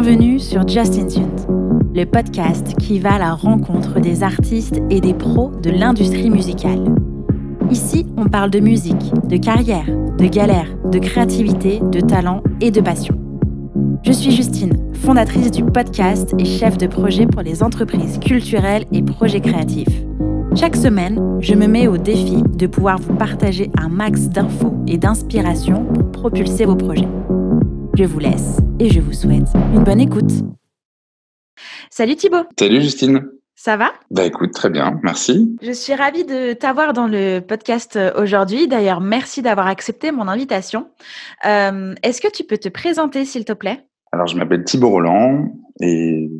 Bienvenue sur Just in Tuned, le podcast qui va à la rencontre des artistes et des pros de l'industrie musicale. Ici, on parle de musique, de carrière, de galère, de créativité, de talent et de passion. Je suis Justine, fondatrice du podcast et chef de projet pour les entreprises culturelles et projets créatifs. Chaque semaine, je me mets au défi de pouvoir vous partager un max d'infos et d'inspiration pour propulser vos projets. Je vous laisse et je vous souhaite une bonne écoute. Salut Thibaut. Salut Justine. Ça va ? Bah écoute, très bien, merci. Je suis ravie de t'avoir dans le podcast aujourd'hui. D'ailleurs, merci d'avoir accepté mon invitation. Est-ce que tu peux te présenter, s'il te plaît ? Alors, je m'appelle Thibaut Roland et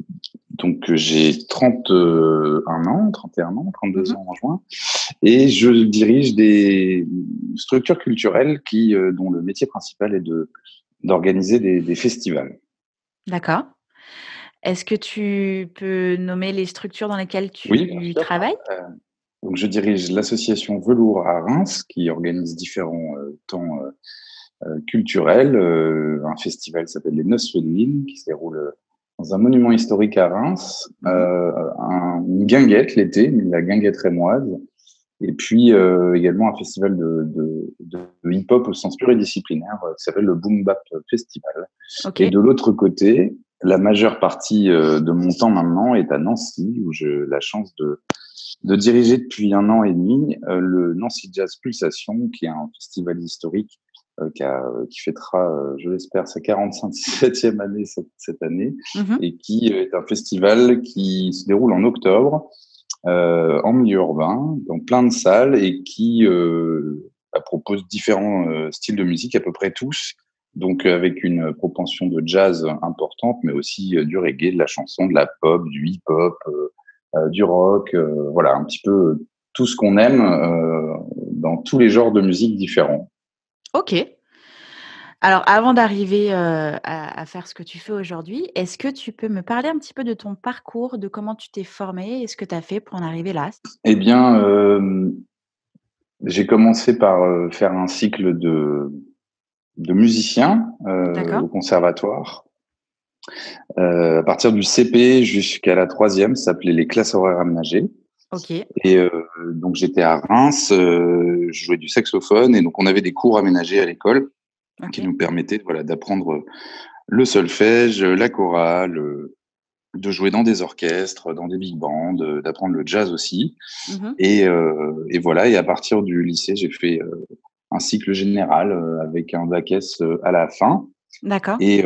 donc j'ai 31 ans, 32 ans en juin, et je dirige des structures culturelles dont le métier principal est d'organiser des festivals. D'accord. Est-ce que tu peux nommer les structures dans lesquelles tu travailles ? Donc, je dirige l'association Velours à Reims qui organise différents temps culturels. Un festival qui s'appelle les Noces Féminines qui se déroule dans un monument historique à Reims. Une guinguette l'été, la guinguette rémoise. Et puis également un festival de hip-hop au sens pluridisciplinaire qui s'appelle le Boom Bap Festival. Okay. Et de l'autre côté, la majeure partie de mon temps maintenant est à Nancy, où j'ai la chance de diriger depuis 1 an et demi le Nancy Jazz Pulsation, qui est un festival historique qui fêtera, je l'espère, sa 47e année cette année, et qui est un festival qui se déroule en octobre, en milieu urbain, dans plein de salles, et qui propose différents styles de musique, à peu près tous, donc avec une propension de jazz importante, mais aussi du reggae, de la chanson, de la pop, du hip-hop, du rock, voilà, un petit peu tout ce qu'on aime dans tous les genres de musique différents. Ok. Alors, avant d'arriver à faire ce que tu fais aujourd'hui, est-ce que tu peux me parler un petit peu de ton parcours, de comment tu t'es formé et ce que tu as fait pour en arriver là ? Eh bien, j'ai commencé par faire un cycle de musicien au conservatoire. À partir du CP jusqu'à la 3e, ça s'appelait les classes horaires aménagées. Okay. Et donc, j'étais à Reims, je jouais du saxophone, et donc on avait des cours aménagés à l'école qui nous permettaient d'apprendre le solfège, la chorale, de jouer dans des orchestres, dans des big bands, d'apprendre le jazz aussi. Et voilà, et à partir du lycée, j'ai fait un cycle général avec un bac S à la fin. D'accord. Et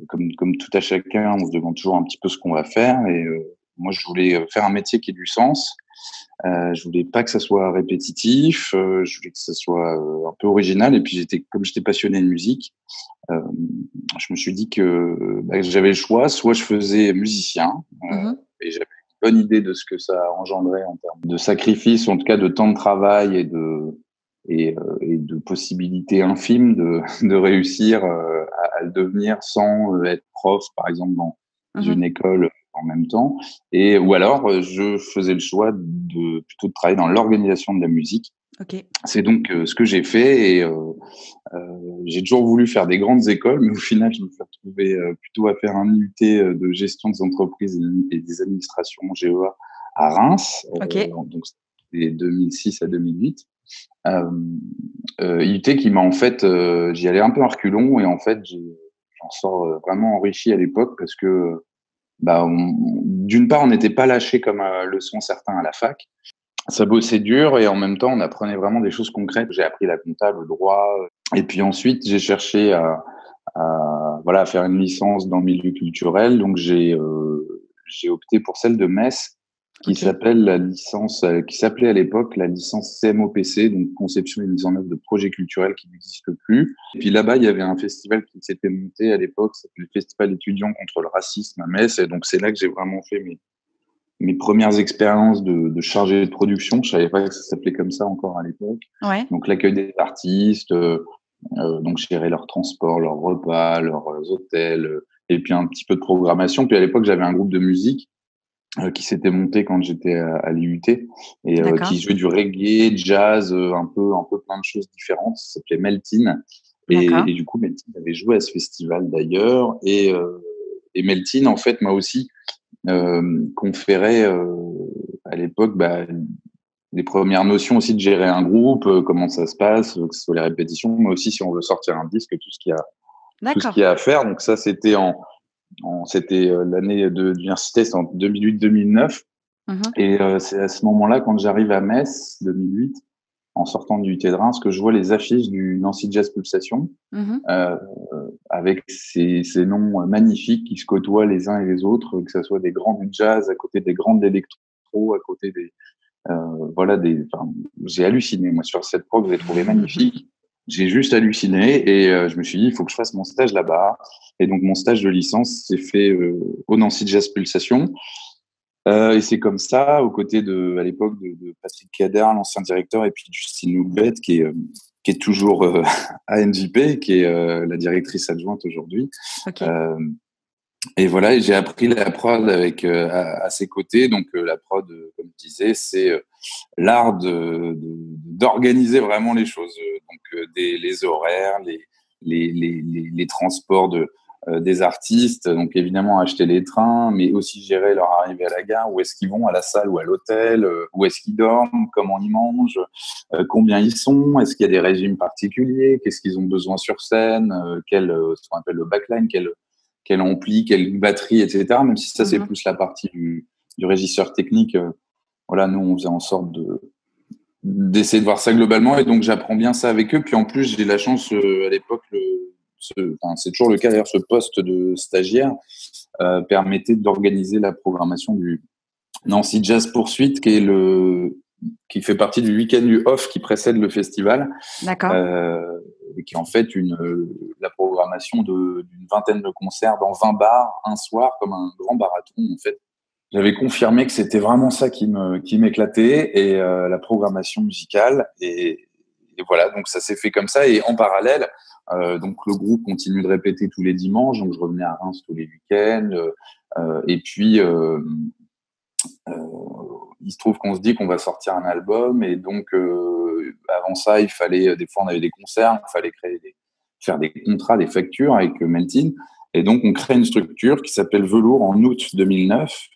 comme tout à chacun, on se demande toujours un petit peu ce qu'on va faire. Et moi, je voulais faire un métier qui ait du sens. Je voulais pas que ça soit répétitif. Je voulais que ça soit un peu original. Et puis, comme j'étais passionné de musique, je me suis dit que j'avais le choix. Soit je faisais musicien, et j'avais une bonne idée de ce que ça engendrait en termes de sacrifice, en tout cas de temps de travail et de possibilités infimes de réussir à le devenir sans être prof, par exemple, dans une école en même temps. Ou alors, je faisais le choix plutôt de travailler dans l'organisation de la musique. Okay. C'est donc ce que j'ai fait, et j'ai toujours voulu faire des grandes écoles, mais au final, je me suis retrouvé plutôt à faire un IUT de gestion des entreprises et des administrations GEA à Reims. Donc, c'était 2006 à 2008. IUT qui m'a j'y allais un peu en reculons, et en fait, j'en sors vraiment enrichi à l'époque parce que, d'une part, on n'était pas lâché comme le sont certains à la fac. Ça bossait dur, et en même temps, on apprenait vraiment des choses concrètes. J'ai appris la compta, le droit, et puis ensuite, j'ai cherché à faire une licence dans le milieu culturel. Donc, j'ai opté pour celle de Metz, qui s'appelait à l'époque la licence CMOPC, donc conception et mise en œuvre de projets culturels, qui n'existe plus. Et puis là-bas, il y avait un festival qui s'était monté à l'époque, c'était le Festival étudiant contre le racisme à Metz, et donc c'est là que j'ai vraiment fait mes premières expériences de chargé de production. Je savais pas que ça s'appelait comme ça encore à l'époque. Ouais. Donc l'accueil des artistes, donc gérer leur transport, leurs repas, leurs hôtels, et puis un petit peu de programmation. Puis à l'époque, j'avais un groupe de musique qui s'était monté quand j'étais à l'IUT, et qui jouait du reggae, jazz, un peu plein de choses différentes. Ça s'appelait Meltin. Et du coup, Meltin avait joué à ce festival d'ailleurs, et et Meltine, en fait, m'a aussi conféré à l'époque les premières notions aussi de gérer un groupe, comment ça se passe, que ce soit les répétitions, mais aussi si on veut sortir un disque, tout ce qu'il y a à faire. Donc ça, c'était c'était l'année d'université, c'était en 2008-2009. Et c'est à ce moment-là, quand j'arrive à Metz, 2008, en sortant du UT de Reims, que je vois les affiches du Nancy Jazz Pulsation, avec ces noms magnifiques qui se côtoient les uns et les autres, que ce soit des grands du jazz à côté des grands de l'électro, à côté des j'ai halluciné, moi, sur cette prog, je l'ai trouvé magnifique. J'ai juste halluciné et je me suis dit, il faut que je fasse mon stage là-bas. Et donc, mon stage de licence s'est fait au Nancy Jazz Pulsation. Et c'est comme ça, aux côtés à l'époque, de Patrick Kader, l'ancien directeur, et puis Justine Loubet, qui est toujours à NJP, qui est la directrice adjointe aujourd'hui. Okay. Et voilà, et j'ai appris la prod à ses côtés. Donc, la prod, comme je disais, c'est l'art d'organiser vraiment les choses. Donc, les horaires, les transports des artistes. Donc, évidemment, acheter les trains, mais aussi gérer leur arrivée à la gare. Où est-ce qu'ils vont, à la salle ou à l'hôtel? Où est-ce qu'ils dorment? Comment ils mangent? Combien ils sont? Est-ce qu'il y a des régimes particuliers? Qu'est-ce qu'ils ont besoin sur scène? Ce qu'on appelle le backline, quel ampli, quelle batterie, etc. Même si ça, c'est plus la partie du régisseur technique. Voilà, nous, on faisait en sorte d'essayer de voir ça globalement. Et donc, j'apprends bien ça avec eux. Puis, en plus, j'ai la chance, à l'époque, c'est toujours le cas d'ailleurs, ce poste de stagiaire permettait d'organiser la programmation du Nancy Jazz Poursuite, qui fait partie du week-end du off qui précède le festival. D'accord. Et qui est en fait la programmation d'une vingtaine de concerts dans 20 bars un soir, comme un grand marathon. En fait, j'avais confirmé que c'était vraiment ça qui m'éclatait, et la programmation musicale. Et voilà, donc ça s'est fait comme ça. Et en parallèle, donc le groupe continue de répéter tous les dimanches. Donc je revenais à Reims tous les week-ends. Et puis il se trouve qu'on se dit qu'on va sortir un album, et donc avant ça, il fallait, des fois on avait des concerts, il fallait faire des contrats, des factures avec Meltine, et donc on crée une structure qui s'appelle Velours en août 2009,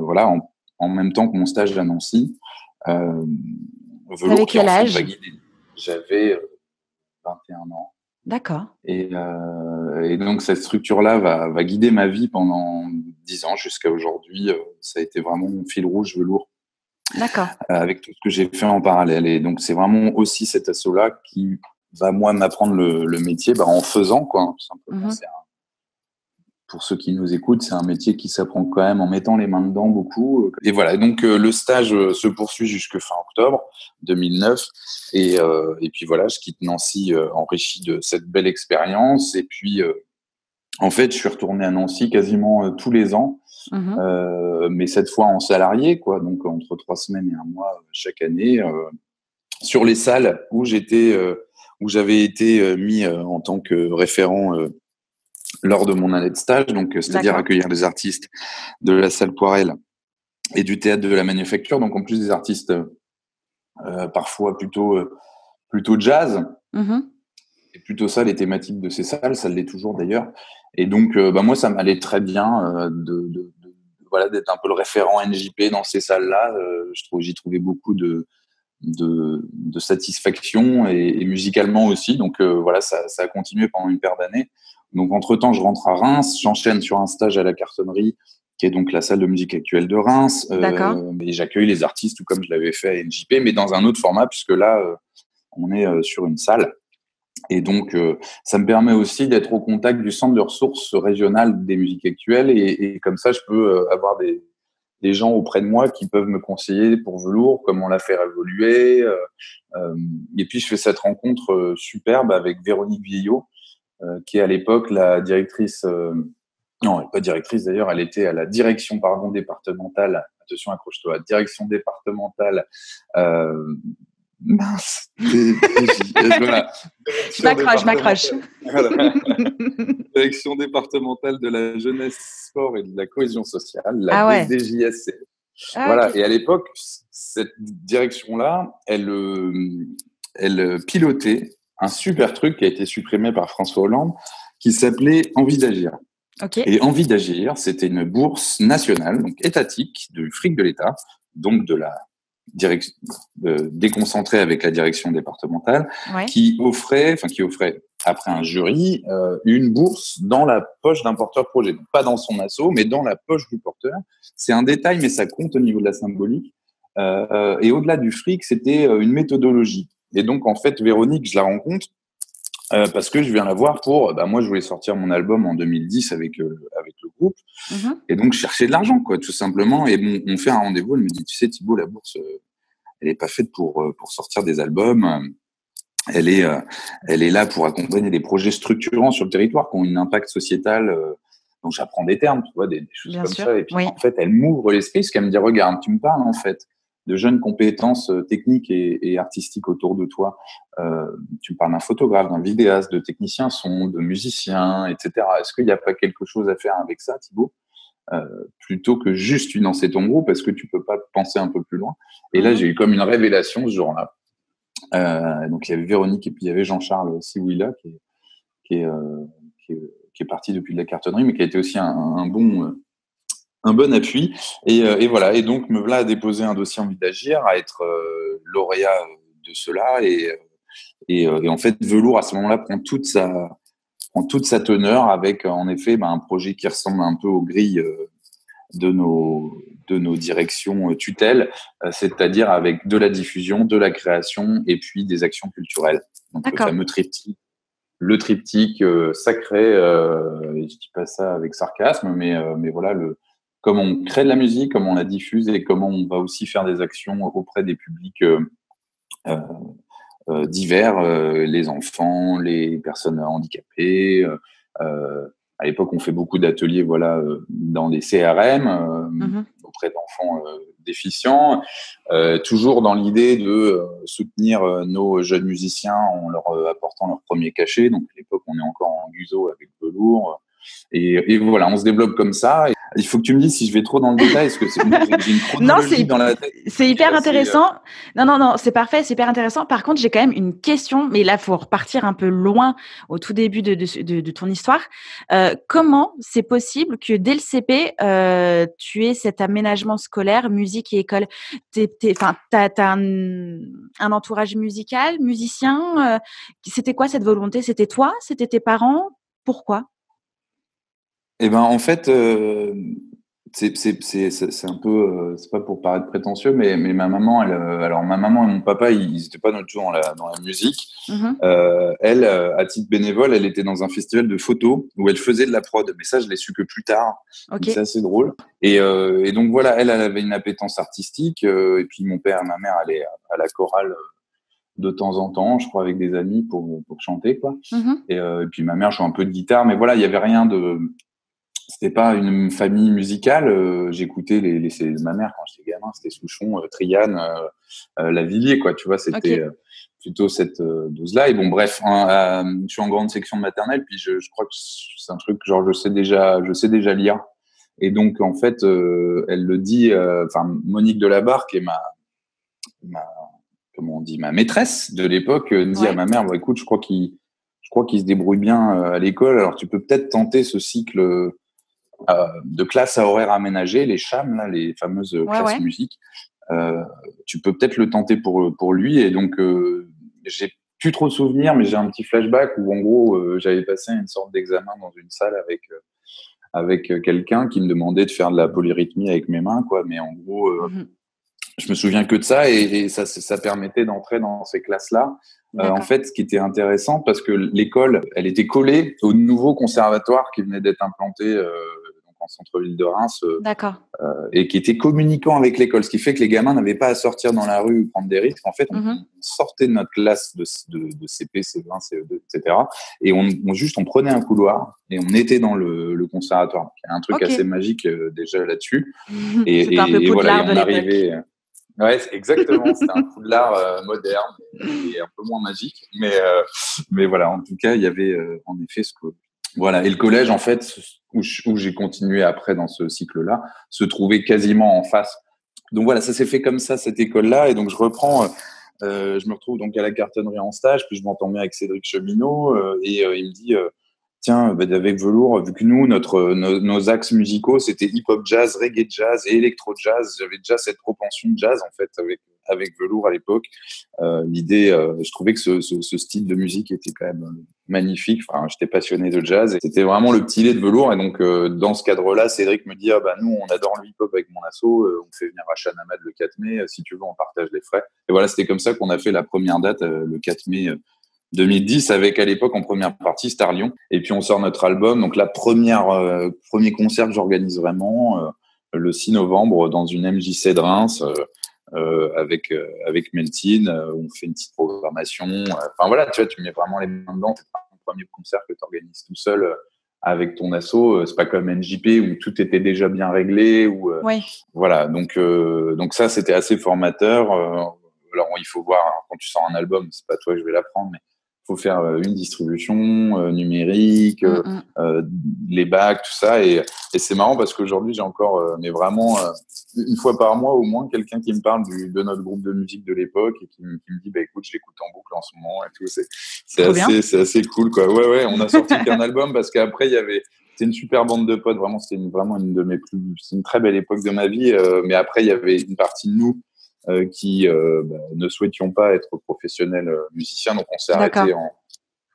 voilà, en même temps que mon stage à Nancy. Velours, avec quel âge? J'avais 21 ans. D'accord. Et donc, cette structure-là va guider ma vie pendant 10 ans jusqu'à aujourd'hui. Ça a été vraiment mon fil rouge, Velours. D'accord. Avec tout ce que j'ai fait en parallèle. Et donc, c'est vraiment aussi cet asso-là qui va, moi, m'apprendre le métier en faisant, quoi, tout simplement. Pour ceux qui nous écoutent, c'est un métier qui s'apprend quand même en mettant les mains dedans beaucoup. Et voilà, donc le stage se poursuit jusque fin octobre 2009. Et puis voilà, je quitte Nancy enrichi de cette belle expérience. Et puis, en fait, je suis retourné à Nancy quasiment tous les ans, mais cette fois en salarié, quoi. Donc, entre 3 semaines et 1 mois chaque année, sur les salles où j'avais été mis en tant que référent lors de mon année de stage, donc c'est-à-dire accueillir les artistes de la salle Poirel et du théâtre de la Manufacture, donc en plus des artistes parfois plutôt jazz, et plutôt ça les thématiques de ces salles, ça l'est toujours d'ailleurs. Et donc moi ça m'allait très bien voilà, d'être un peu le référent NJP dans ces salles-là. J'y trouvais beaucoup de satisfaction, et musicalement aussi. Donc voilà, ça a continué pendant une paire d'années. Donc entre-temps, je rentre à Reims, j'enchaîne sur un stage à la Cartonnerie, qui est donc la salle de musique actuelle de Reims. Et j'accueille les artistes, tout comme je l'avais fait à NJP, mais dans un autre format, puisque là, on est sur une salle. Et donc, ça me permet aussi d'être au contact du centre de ressources régional des musiques actuelles. Et comme ça, je peux avoir des gens auprès de moi qui peuvent me conseiller pour Velours, comment la faire évoluer. Et puis, je fais cette rencontre superbe avec Véronique Vieillot, qui est à l'époque la directrice, non, pas directrice d'ailleurs, elle était à la direction départementale, attention, accroche-toi, direction départementale, mince, voilà. Je m'accroche. Voilà. Direction départementale de la jeunesse, sport et de la cohésion sociale, la DGSC. Voilà. Okay. Et à l'époque, cette direction-là, elle pilotait un super truc qui a été supprimé par François Hollande, qui s'appelait Envie d'agir. Ok. Et Envie d'agir, c'était une bourse nationale, donc étatique, du fric de l'État, donc de la direction déconcentrée avec la direction départementale, Ouais. qui offrait après un jury une bourse dans la poche d'un porteur-projet, donc pas dans son assaut, mais dans la poche du porteur. C'est un détail, mais ça compte au niveau de la symbolique. Et au-delà du fric, c'était une méthodologie. Et donc, en fait, Véronique, je la rencontre parce que je viens la voir pour, moi, je voulais sortir mon album en 2010 avec le groupe. Mhm. Et donc, je cherchais de l'argent, quoi, tout simplement. Et bon, on fait un rendez-vous. Elle me dit, tu sais, Thibaut, la bourse, elle est pas faite pour sortir des albums. Elle est là pour accompagner des projets structurants sur le territoire qui ont un impact sociétal. Donc, j'apprends des termes, tu vois, des choses Bien comme sûr. ça. Et puis, Oui. en fait, elle m'ouvre l'esprit, parce qu'elle me dit, regarde, tu me parles, en fait, de jeunes compétences techniques et artistiques autour de toi. Tu me parles d'un photographe, d'un vidéaste, de technicien son, de musicien, etc. Est-ce qu'il n'y a pas quelque chose à faire avec ça, Thibaut, plutôt que juste financer ton groupe? Est-ce que tu peux pas penser un peu plus loin? Et là, Mhm. j'ai eu comme une révélation ce jour-là. Donc, il y avait Véronique et puis il y avait Jean-Charles Siwila qui est, euh, qui est parti depuis de la cartonnerie, mais qui a été aussi un bon appui. Et voilà. Et donc, me voilà à déposer un dossier Envie d'agir, à être lauréat de cela. Et en fait, Velours, à ce moment-là, prend toute sa teneur avec, en effet, un projet qui ressemble un peu aux grilles de nos directions tutelles, c'est-à-dire avec de la diffusion, de la création et puis des actions culturelles. Donc, le D'accord. fameux triptyque. Le triptyque sacré, et je dis pas ça avec sarcasme, mais voilà, comment on crée de la musique, comment on la diffuse et comment on va aussi faire des actions auprès des publics euh, divers, les enfants, les personnes handicapées. À l'époque, on fait beaucoup d'ateliers, voilà, dans des CRM Mhm. auprès d'enfants déficients, toujours dans l'idée de soutenir nos jeunes musiciens en leur apportant leur premier cachet. Donc, à l'époque, on est encore en guzo avec Velours. Et voilà, on se développe comme ça. Et il faut que tu me dises si je vais trop dans le détail, parce que j'ai une Non, chronologie dans la tête c'est qui est hyper assez. intéressant. Non, c'est parfait, c'est hyper intéressant. Par contre, j'ai quand même une question, mais là, faut repartir un peu loin au tout début de ton histoire. Comment c'est possible que dès le CP, tu aies cet aménagement scolaire, musique et école? Enfin, t'as un entourage musical, musicien. C'était quoi cette volonté? C'était toi? C'était tes parents? Pourquoi? Eh ben, en fait, c'est un peu, c'est pas pour paraître prétentieux, mais ma maman, alors ma maman et mon papa, ils étaient pas toujours dans la musique. Mhm. Elle, à titre bénévole, elle était dans un festival de photos où elle faisait de la prod. Mais ça, je l'ai su que plus tard. Donc, c'est Ok. assez drôle. Et donc, voilà, elle avait une appétence artistique. Et puis, mon père et ma mère allaient à la chorale de temps en temps, je crois, avec des amis pour chanter, quoi. Mhm. Et puis, ma mère joue un peu de guitare. Mais voilà, il y avait rien de. C'était pas une famille musicale. J'écoutais les CD de ma mère quand j'étais gamin. C'était Souchon, Triane, Lavilliers, quoi. Tu vois, c'était Ok. plutôt cette dose-là. Et bon, bref, je suis en grande section de maternelle, puis je crois que c'est un truc genre je sais déjà lire. Et donc, en fait, elle le dit. Enfin, Monique Delabarre, qui est ma comment on dit, ma maîtresse de l'époque, dit à Ouais. ma mère, bon, écoute, je crois qu'il se débrouille bien à l'école. Alors, tu peux peut-être tenter ce cycle de classes à horaires aménagés, les CHAM, là, les fameuses Ouais, classes ouais. musique. Tu peux peut-être le tenter pour lui. Et donc, j'ai plus trop de souvenirs, mais j'ai un petit flashback où, en gros, j'avais passé une sorte d'examen dans une salle avec quelqu'un qui me demandait de faire de la polyrythmie avec mes mains, quoi. Mais en gros, Mhm. je me souviens que de ça, et ça permettait d'entrer dans ces classes-là. En D'accord. fait, ce qui était intéressant, parce que l'école, elle était collée au nouveau conservatoire qui venait d'être implanté donc en centre-ville de Reims, D'accord. et qui était communicant avec l'école, ce qui fait que les gamins n'avaient pas à sortir dans la rue ou prendre des risques. En fait, on Mhm. sortait de notre classe de CP, CE1, CE2, etc. Et on prenait un couloir et on était dans le conservatoire. Donc, il y a un truc Ok. assez magique déjà là-dessus. C'était un peu Et voilà, et Poudlard de on l'époque. arrivait. Ouais, exactement. C'était un Poudlard moderne et un peu moins magique. Mais voilà, en tout cas, il y avait en effet ce que. Voilà. Et le collège, en fait, où j'ai continué après dans ce cycle-là, se trouvait quasiment en face. Donc voilà, ça s'est fait comme ça, cette école-là. Et donc, je reprends. Je me retrouve donc à la cartonnerie en stage, puis je m'entends bien avec Cédric Cheminot. Il me dit tiens, avec Velours, vu que nous, nos axes musicaux, c'était hip-hop jazz, reggae jazz et électro-jazz. J'avais déjà cette propension de jazz, en fait, avec Velours à l'époque. L'idée, je trouvais que ce style de musique était quand même magnifique. Enfin, j'étais passionné de jazz. Et c'était vraiment le petit lait de Velours. Et donc, dans ce cadre-là, Cédric me dit, nous, on adore le hip-hop avec mon asso. On fait venir Achan Ahmad le 4 mai. Si tu veux, on partage les frais. Et voilà, c'était comme ça qu'on a fait la première date, le 4 mai 2010, avec à l'époque en première partie Star Lyon. Et puis on sort notre album. Donc premier concert que j'organise vraiment le 6 novembre dans une MJC de Reims avec Meltin. On fait une petite programmation. Enfin voilà, tu vois, tu mets vraiment les mains dedans. C'est pas un premier concert que tu organises tout seul avec ton asso. C'est pas comme NJP où tout était déjà bien réglé. Oui. Voilà, donc ça c'était assez formateur. Alors il faut voir quand tu sors un album, c'est pas toi que je vais l'apprendre, mais faut faire une distribution numérique, les bacs, tout ça. Et c'est marrant parce qu'aujourd'hui, j'ai encore, mais vraiment, une fois par mois au moins, quelqu'un qui me parle de notre groupe de musique de l'époque et qui me dit, écoute, je l'écoute en boucle en ce moment et tout. C'est assez cool, quoi. Ouais, on a sorti qu'un album parce qu'après, c'était une super bande de potes. Vraiment, c'était vraiment c'est une très belle époque de ma vie. Mais après, il y avait une partie de nous qui ne souhaitions pas être professionnels musiciens. Donc, on s'est arrêté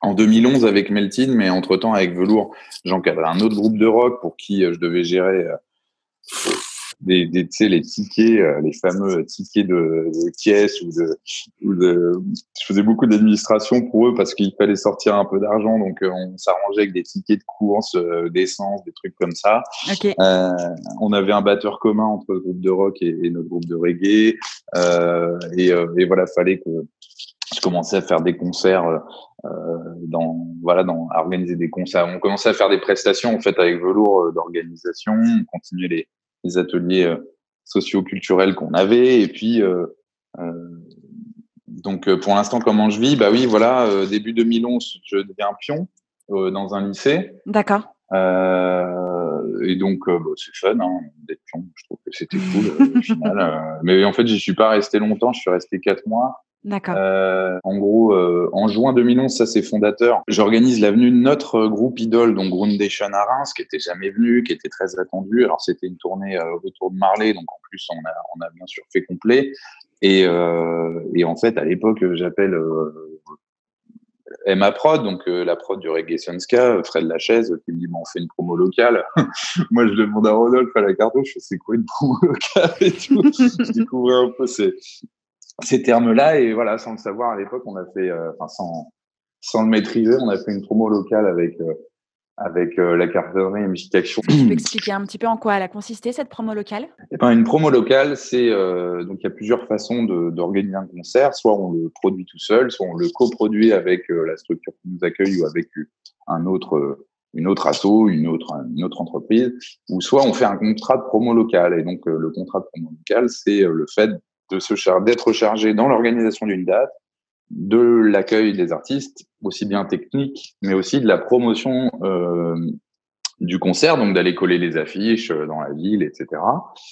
en 2011 avec Meltin, mais entre-temps, avec Velours, j'encadrais un autre groupe de rock pour qui je devais gérer tu sais, les tickets, les fameux tickets de caisse je faisais beaucoup d'administration pour eux parce qu'il fallait sortir un peu d'argent, donc on s'arrangeait avec des tickets de course, d'essence, des trucs comme ça. Okay. On avait un batteur commun entre le groupe de rock et notre groupe de reggae, et voilà, fallait que je commençais à faire des concerts, à organiser des concerts. On commençait à faire des prestations en fait avec Velours d'organisation, on continuait les ateliers socio-culturels qu'on avait, et puis donc pour l'instant comment je vis, oui voilà, début 2011 je deviens pion dans un lycée. D'accord. Et donc c'est fun d'être pion, je trouve que c'était cool au final, mais en fait j'y suis pas resté longtemps, je suis resté 4 mois. D'accord. En gros, en juin 2011, ça c'est fondateur. J'organise la venue de notre groupe idole, donc Groundation à Reims, qui était jamais venu, qui était très attendu. Alors c'était une tournée autour de Marley, donc en plus on a bien sûr fait complet. Et en fait à l'époque j'appelle Emma Prod, donc la prod du Reggae Sunska, Fred Lachaise, qui me dit on fait une promo locale. Moi je demande à Rodolphe à la cartouche, je fais c'est quoi une promo locale et tout. Je découvrais un peu ces termes-là, et voilà, sans le savoir à l'époque, on a fait, sans le maîtriser, on a fait une promo locale avec la cartonnerie et Musique Action. Tu peux expliquer un petit peu en quoi elle a consisté cette promo locale ? Une promo locale, c'est donc il y a plusieurs façons d'organiser un concert. Soit on le produit tout seul, soit on le coproduit avec la structure qui nous accueille ou avec une autre asso, une autre entreprise, ou soit on fait un contrat de promo locale. Et donc le contrat de promo locale, c'est le fait d'être chargé dans l'organisation d'une date, de l'accueil des artistes, aussi bien technique, mais aussi de la promotion du concert, donc d'aller coller les affiches dans la ville, etc.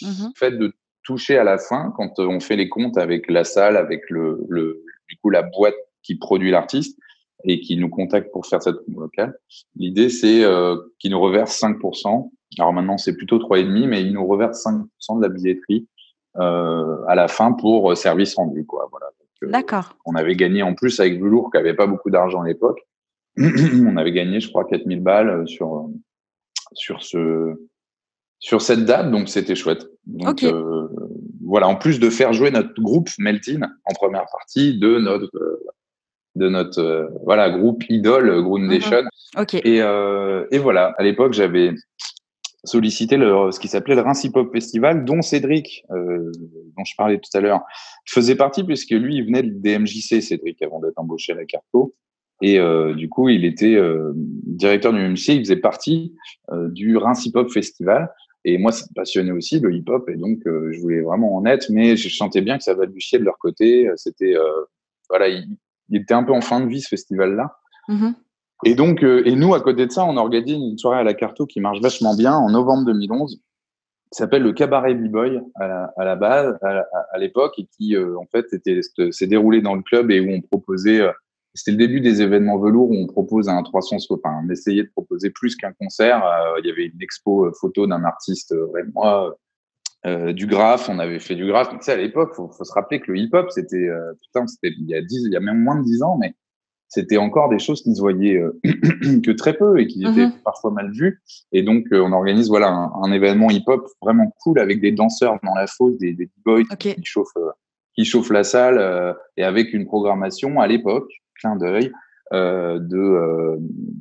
Le fait de toucher à la fin, quand on fait les comptes avec la salle, avec du coup la boîte qui produit l'artiste et qui nous contacte pour faire cette promo locale, l'idée c'est qu'ils nous reversent 5%. Alors maintenant c'est plutôt 3,5%, mais ils nous reversent 5% de la billetterie à la fin pour service rendu, quoi. Voilà. Donc, d'accord. On avait gagné en plus avec Velours qui avait pas beaucoup d'argent à l'époque. On avait gagné, je crois, 4000 balles sur cette date, donc c'était chouette. Donc voilà, en plus de faire jouer notre groupe Meltin en première partie de notre groupe idole Groundation. Et voilà, à l'époque j'avais sollicité ce qui s'appelait le Reims Hip Hop Festival, dont Cédric, dont je parlais tout à l'heure, faisait partie, puisque lui, il venait des MJC, Cédric, avant d'être embauché à la Carto. Et du coup, il était directeur du MJC, il faisait partie du Reims Hip Hop Festival. Et moi, ça me passionnait aussi, le hip-hop, et donc je voulais vraiment en être, mais je sentais bien que ça balbutiait de leur côté. C'était, il était un peu en fin de vie, ce festival-là. Et donc, et nous, à côté de ça, on organise une soirée à la Carto qui marche vachement bien en novembre 2011, qui s'appelle le Cabaret B-Boy à la base, à l'époque, et qui, en fait, s'est déroulé dans le club et où on proposait C'était le début des événements velours où on propose on essayait de proposer plus qu'un concert. Il y avait une expo photo d'un artiste, moi, du graphe. On avait fait du graphe. Tu sais, à l'époque, faut se rappeler que le hip-hop, c'était il y a même moins de 10 ans, mais c'était encore des choses qui se voyaient que très peu et qui étaient parfois mal vues. Et donc, on organise voilà un événement hip-hop vraiment cool avec des danseurs dans la fosse, des b-boys qui chauffent la salle et avec une programmation à l'époque, clin d'œil,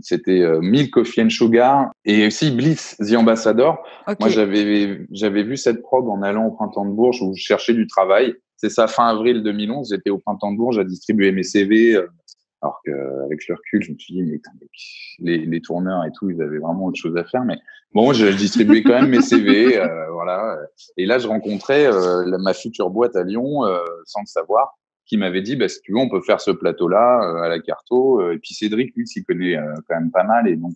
c'était Milk, Coffee and Sugar et aussi Blitz, The Ambassador. Moi, j'avais vu cette prog en allant au Printemps de Bourges où je cherchais du travail. C'est ça, fin avril 2011. J'étais au Printemps de Bourges à distribuer mes CV. Alors qu'avec le recul, je me suis dit, mais les tourneurs et tout, ils avaient vraiment autre chose à faire. Mais bon, je distribuais quand même mes CV, voilà. Et là, je rencontrais ma future boîte à Lyon, sans le savoir, qui m'avait dit, si tu veux, on peut faire ce plateau-là à la Carto. Et puis Cédric, lui, s'y connaît quand même pas mal. Et donc,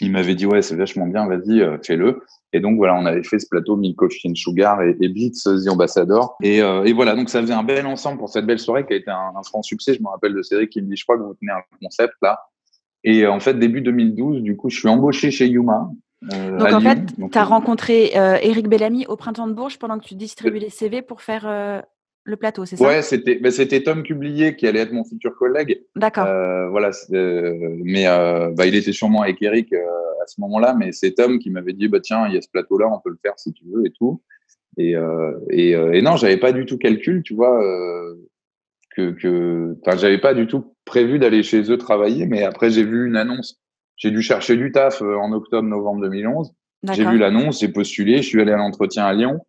il m'avait dit, ouais, c'est vachement bien, vas-y, fais-le. Et donc, voilà, on avait fait ce plateau Milk, Coffee and Sugar et Blitz, The Ambassador. Et voilà, donc ça faisait un bel ensemble pour cette belle soirée qui a été un franc succès. Je me rappelle de Cédric qui me dit, je crois que vous tenez un concept là. Et en fait, début 2012, du coup, je suis embauché chez Yuma. Donc, en fait, tu as rencontré Eric Bellamy au Printemps de Bourges pendant que tu distribuais les CV pour faire le plateau, c'est ça? Ouais, c'était Tom Cublier qui allait être mon futur collègue. D'accord. Voilà, mais il était sûrement avec Eric à ce moment-là, mais c'est Tom qui m'avait dit tiens, il y a ce plateau-là, on peut le faire si tu veux et tout. Et non, j'avais pas du tout calcul, tu vois, j'avais pas du tout prévu d'aller chez eux travailler, mais après j'ai vu une annonce. J'ai dû chercher du taf en octobre-novembre 2011. D'accord. J'ai vu l'annonce, j'ai postulé, je suis allé à l'entretien à Lyon.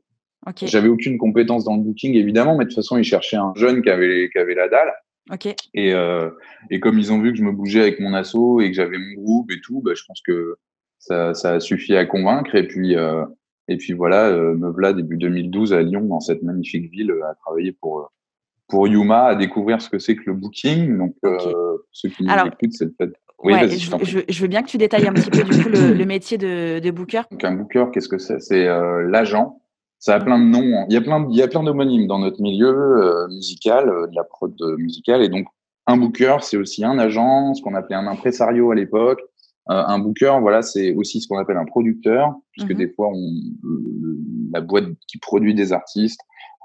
Okay. J'avais aucune compétence dans le booking, évidemment, mais de toute façon, ils cherchaient un jeune qui avait la dalle. Okay. Et comme ils ont vu que je me bougeais avec mon asso et que j'avais mon groupe et tout, je pense que ça a suffi à convaincre. Et puis voilà, me voilà début 2012 à Lyon, dans cette magnifique ville, à travailler pour Yuma, à découvrir ce que c'est que le booking. Donc, ceux qui nous écoutent, c'est le fait. Oui, ouais, je veux bien que tu détailles un petit peu du coup le métier de booker. Donc, un booker, qu'est-ce que c'est? C'est l'agent. Ça a plein de noms. Il y a plein d'homonymes dans notre milieu musical, de la prod musicale. Et donc, un booker, c'est aussi un agent, ce qu'on appelait un impresario à l'époque. Un booker, voilà, c'est aussi ce qu'on appelle un producteur, puisque des fois, la boîte qui produit des artistes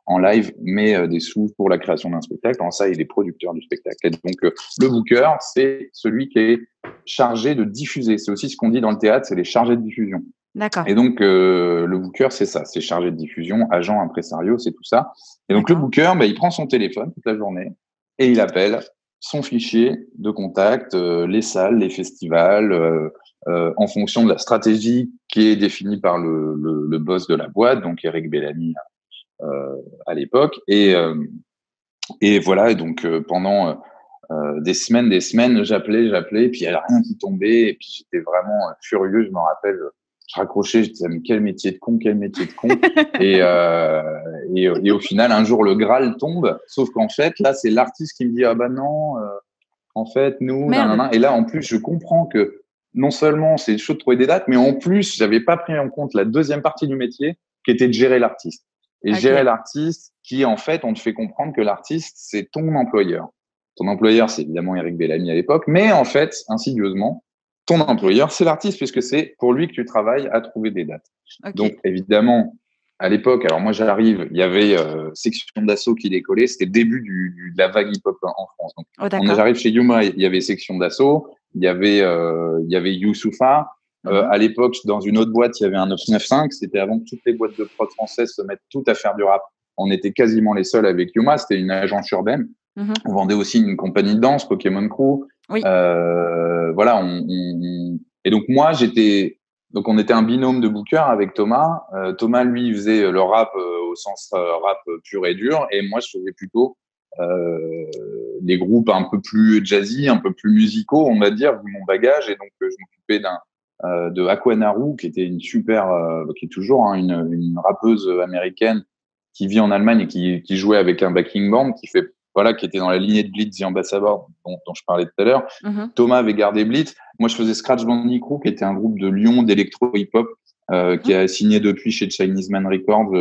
en live met des sous pour la création d'un spectacle. En ça, il est producteur du spectacle. Et donc, le booker, c'est celui qui est chargé de diffuser. C'est aussi ce qu'on dit dans le théâtre, c'est les chargés de diffusion. D'accord. Et donc, le booker, c'est ça, c'est chargé de diffusion, agent, impresario, c'est tout ça. Et donc, le booker, il prend son téléphone toute la journée et il appelle son fichier de contact, les salles, les festivals, en fonction de la stratégie qui est définie par le boss de la boîte, donc Eric Bellamy à l'époque. Et voilà, et donc pendant des semaines, j'appelais, puis il n'y avait rien qui tombait, et puis j'étais vraiment furieux, je me rappelle. Je raccrochais, je disais, mais quel métier de con. Et au final, un jour, le Graal tombe, sauf qu'en fait, là, c'est l'artiste qui me dit, ah non, en fait, nous, nanana. Et là, en plus, je comprends que non seulement c'est chaud de trouver des dates, mais en plus, j'avais pas pris en compte la deuxième partie du métier, qui était de gérer l'artiste. Et gérer l'artiste, qui, en fait, on te fait comprendre que l'artiste, c'est ton employeur. Ton employeur, c'est évidemment Eric Bellamy à l'époque, mais en fait, insidieusement, ton employeur, c'est l'artiste, puisque c'est pour lui que tu travailles à trouver des dates. Donc, évidemment, à l'époque, alors moi, j'arrive, il y avait Section d'Assaut qui décollait, c'était le début de la vague hip-hop en France. Donc, j'arrive chez Yuma, il y avait Section d'Assaut, il y avait Youssoupha. À l'époque, dans une autre boîte, il y avait un 995. C'était avant que toutes les boîtes de prod françaises se mettent toutes à faire du rap. On était quasiment les seuls avec Yuma. C'était une agence urbaine. On vendait aussi une compagnie de danse, Pokémon Crew. Oui. Voilà. Et donc moi, donc on était un binôme de bookers avec Thomas. Thomas, lui, il faisait le rap au sens rap pur et dur, et moi, je faisais plutôt des groupes un peu plus jazzy, un peu plus musicaux, on va dire, vu mon bagage. Et donc je m'occupais de Aquanaru, qui était qui est toujours une rappeuse américaine qui vit en Allemagne et qui jouait avec un backing band, qui était dans la lignée de Blitz, The Ambassador, dont je parlais tout à l'heure. Thomas avait gardé Blitz. Moi, je faisais Scratch Bandicoot, qui était un groupe de Lyon d'électro hip-hop, qui a signé depuis chez Chinese Man Records,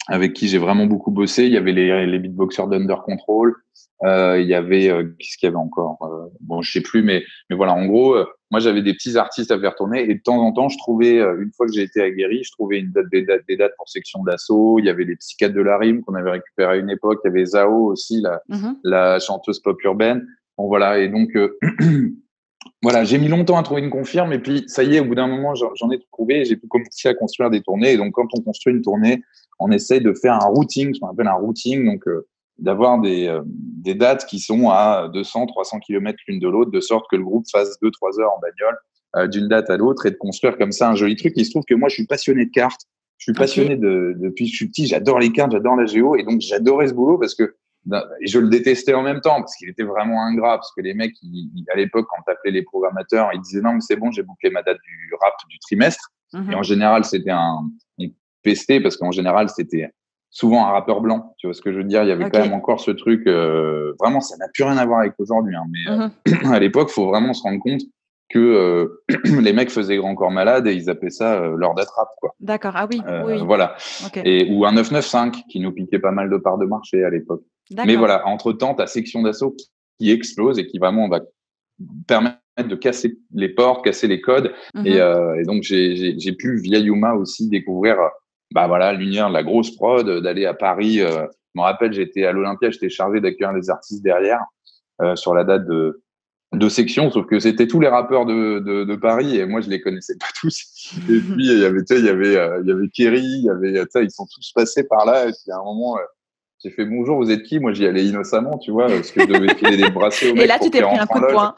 avec qui j'ai vraiment beaucoup bossé. Il y avait les beatboxers d'Under Control. Il y avait qu'est-ce qu'il y avait encore bon, je sais plus, mais voilà. En gros, moi j'avais des petits artistes à faire tourner et de temps en temps, je trouvais une fois que j'ai été aguerri, je trouvais des dates pour section d'assaut. Il y avait les psychiatres de la rime qu'on avait récupéré à une époque. Il y avait Zao aussi, la chanteuse pop urbaine. Bon voilà, et donc voilà, j'ai mis longtemps à trouver une confirme et puis ça y est, au bout d'un moment, j'en ai trouvé et j'ai pu commencer à construire des tournées. Et donc quand on construit une tournée, on essaye de faire un routing, ce qu'on appelle un routing, donc d'avoir des dates qui sont à 200, 300 kilomètres l'une de l'autre, de sorte que le groupe fasse 2-3 heures en bagnole d'une date à l'autre et de construire comme ça un joli truc. Il se trouve que moi, je suis passionné de cartes, je suis passionné depuis que je suis petit, j'adore les cartes, j'adore la géo et donc j'adorais ce boulot parce que et je le détestais en même temps parce qu'il était vraiment ingrat, parce que les mecs, à l'époque, quand t'appelais les programmateurs, ils disaient non, mais c'est bon, j'ai bouclé ma date du rap du trimestre. Et en général, c'était une pesté parce qu'en général, c'était souvent un rappeur blanc. Tu vois ce que je veux dire? Il y avait quand même encore ce truc, vraiment, ça n'a plus rien à voir avec aujourd'hui, hein, mais à l'époque, faut vraiment se rendre compte que les mecs faisaient Grand Corps Malade et ils appelaient ça leur date rap, quoi. D'accord, ah oui, oui. Voilà. Ou un 995 qui nous piquait pas mal de parts de marché à l'époque. Mais voilà, entre-temps, ta section d'assaut qui explose et qui vraiment va permettre de casser les portes, casser les codes. Et donc, j'ai pu, via Yuma aussi, découvrir voilà, l'univers de la grosse prod, d'aller à Paris. Je me rappelle, j'étais à l'Olympia, j'étais chargé d'accueillir les artistes derrière sur la date de section, sauf que c'était tous les rappeurs de Paris et moi je les connaissais pas tous. Et puis il y avait Kerry, il y avait ils sont tous passés par là et puis à un moment j'ai fait bonjour, vous êtes qui? Moi j'y allais innocemment, tu vois, parce que je devais filer des bracelets aux mecs. Et là tu t'es pris un coup de poing.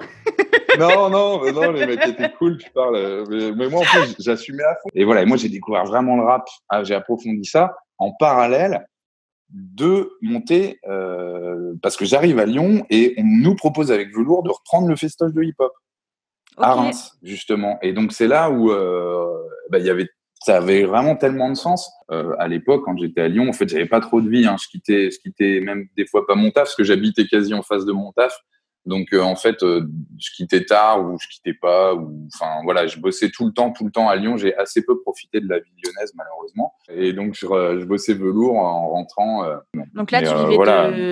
Non, les mecs étaient cool, tu parles. Mais moi en plus j'assumais à fond. Et voilà, et moi j'ai découvert vraiment le rap, j'ai approfondi ça en parallèle de monter, parce que j'arrive à Lyon et on nous propose avec Velours de reprendre le festoche de hip-hop à Reims, justement. Et donc, c'est là où ça avait vraiment tellement de sens. À l'époque, quand j'étais à Lyon, en fait, j'avais pas trop de vie. Hein. Je quittais même des fois pas mon taf, parce que j'habitais quasi en face de mon taf. Donc, en fait, je quittais tard ou je quittais pas. Enfin, voilà, je bossais tout le temps à Lyon. J'ai assez peu profité de la vie lyonnaise, malheureusement. Et donc, je bossais Velours en rentrant. Donc là,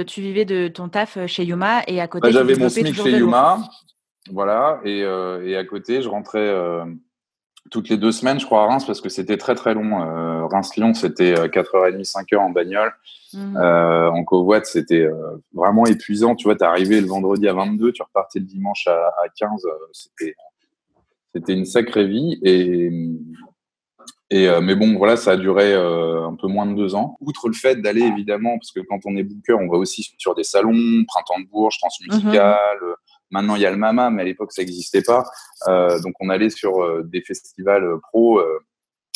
tu vivais de ton taf chez Yuma et à côté, j'avais mon SMIC chez Yuma. Voilà. Et à côté, je rentrais toutes les 2 semaines, je crois, à Reims, parce que c'était très, très long. Reims-Lyon, c'était 4h30, 5h en bagnole. En covoite, c'était vraiment épuisant. Tu vois, t'es arrivé le vendredi à 22, tu repartais le dimanche à 15. C'était une sacrée vie. Mais bon, voilà, ça a duré un peu moins de 2 ans. Outre le fait d'aller, évidemment, parce que quand on est booker, on va aussi sur des salons, Printemps de Bourges, Transmusical. Maintenant, il y a le MAMA, mais à l'époque, ça n'existait pas. Donc, on allait sur des festivals pro,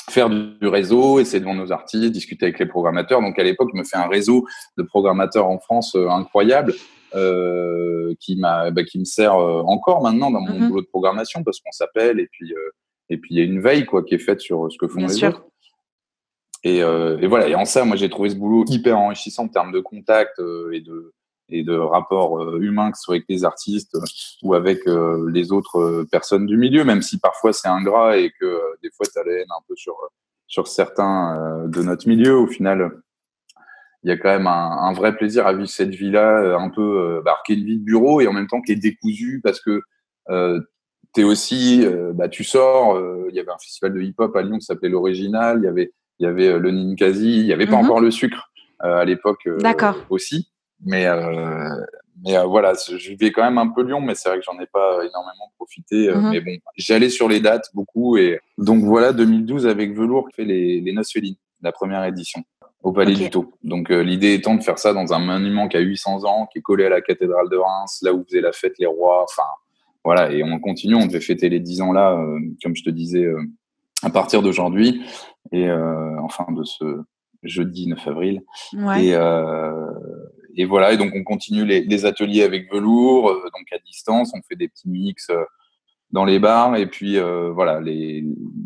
faire du réseau, essayer de vendre nos artistes, discuter avec les programmateurs. Donc, à l'époque, je me fais un réseau de programmateurs en France incroyable qui me sert encore maintenant dans mon boulot de programmation parce qu'on s'appelle et puis il y a une veille qui est faite sur ce que font les autres. Et voilà. Et en ça, moi, j'ai trouvé ce boulot hyper enrichissant en termes de contact et de rapports humains, que ce soit avec les artistes ou avec les autres personnes du milieu, même si parfois c'est ingrat et que des fois tu as la haine un peu sur certains de notre milieu. Au final, il y a quand même un vrai plaisir à vivre cette vie-là, un peu qui est une vie de bureau et en même temps qui est décousue parce que t'es aussi, tu sors. Il y avait un festival de hip-hop à Lyon qui s'appelait l'Original. Il y avait le Ninkasi. Il y avait pas encore le sucre à l'époque aussi. Mais voilà, je vivais quand même un peu Lyon, mais c'est vrai que j'en ai pas énormément profité. Mais bon, j'allais sur les dates beaucoup. Et donc voilà, 2012 avec Velours qui fait les Noces Félines, la première édition, au Palais du Tau. Donc l'idée étant de faire ça dans un monument qui a 800 ans, qui est collé à la cathédrale de Reims, là où faisaient la fête les rois. Enfin, voilà, et on continue, on devait fêter les 10 ans là, comme je te disais, à partir d'aujourd'hui, et enfin de ce jeudi 9 avril. Et voilà, et donc on continue les ateliers avec Velours, donc à distance, on fait des petits mix dans les bars, et puis voilà,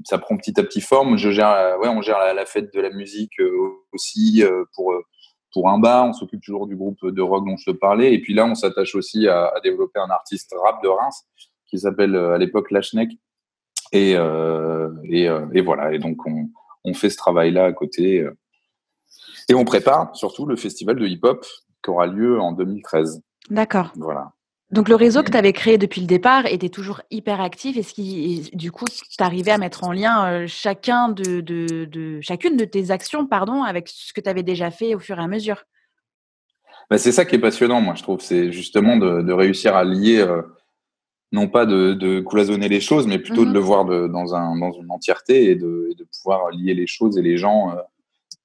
ça prend petit à petit forme. On gère la fête de la musique aussi pour un bar. On s'occupe toujours du groupe de rock dont je te parlais, et puis là on s'attache aussi à développer un artiste rap de Reims qui s'appelle à l'époque Lachnek, et voilà, et donc on fait ce travail-là à côté. Et on prépare surtout le festival de hip-hop qui aura lieu en 2013. D'accord. Voilà. Donc le réseau que tu avais créé depuis le départ était toujours hyper actif. Du coup, tu arrivais à mettre en lien chacune de tes actions, avec ce que tu avais déjà fait au fur et à mesure. Bah, c'est ça qui est passionnant, moi, je trouve. C'est justement de réussir à lier, non pas de cloisonner les choses, mais plutôt de le voir dans une entièreté et de pouvoir lier les choses et les gens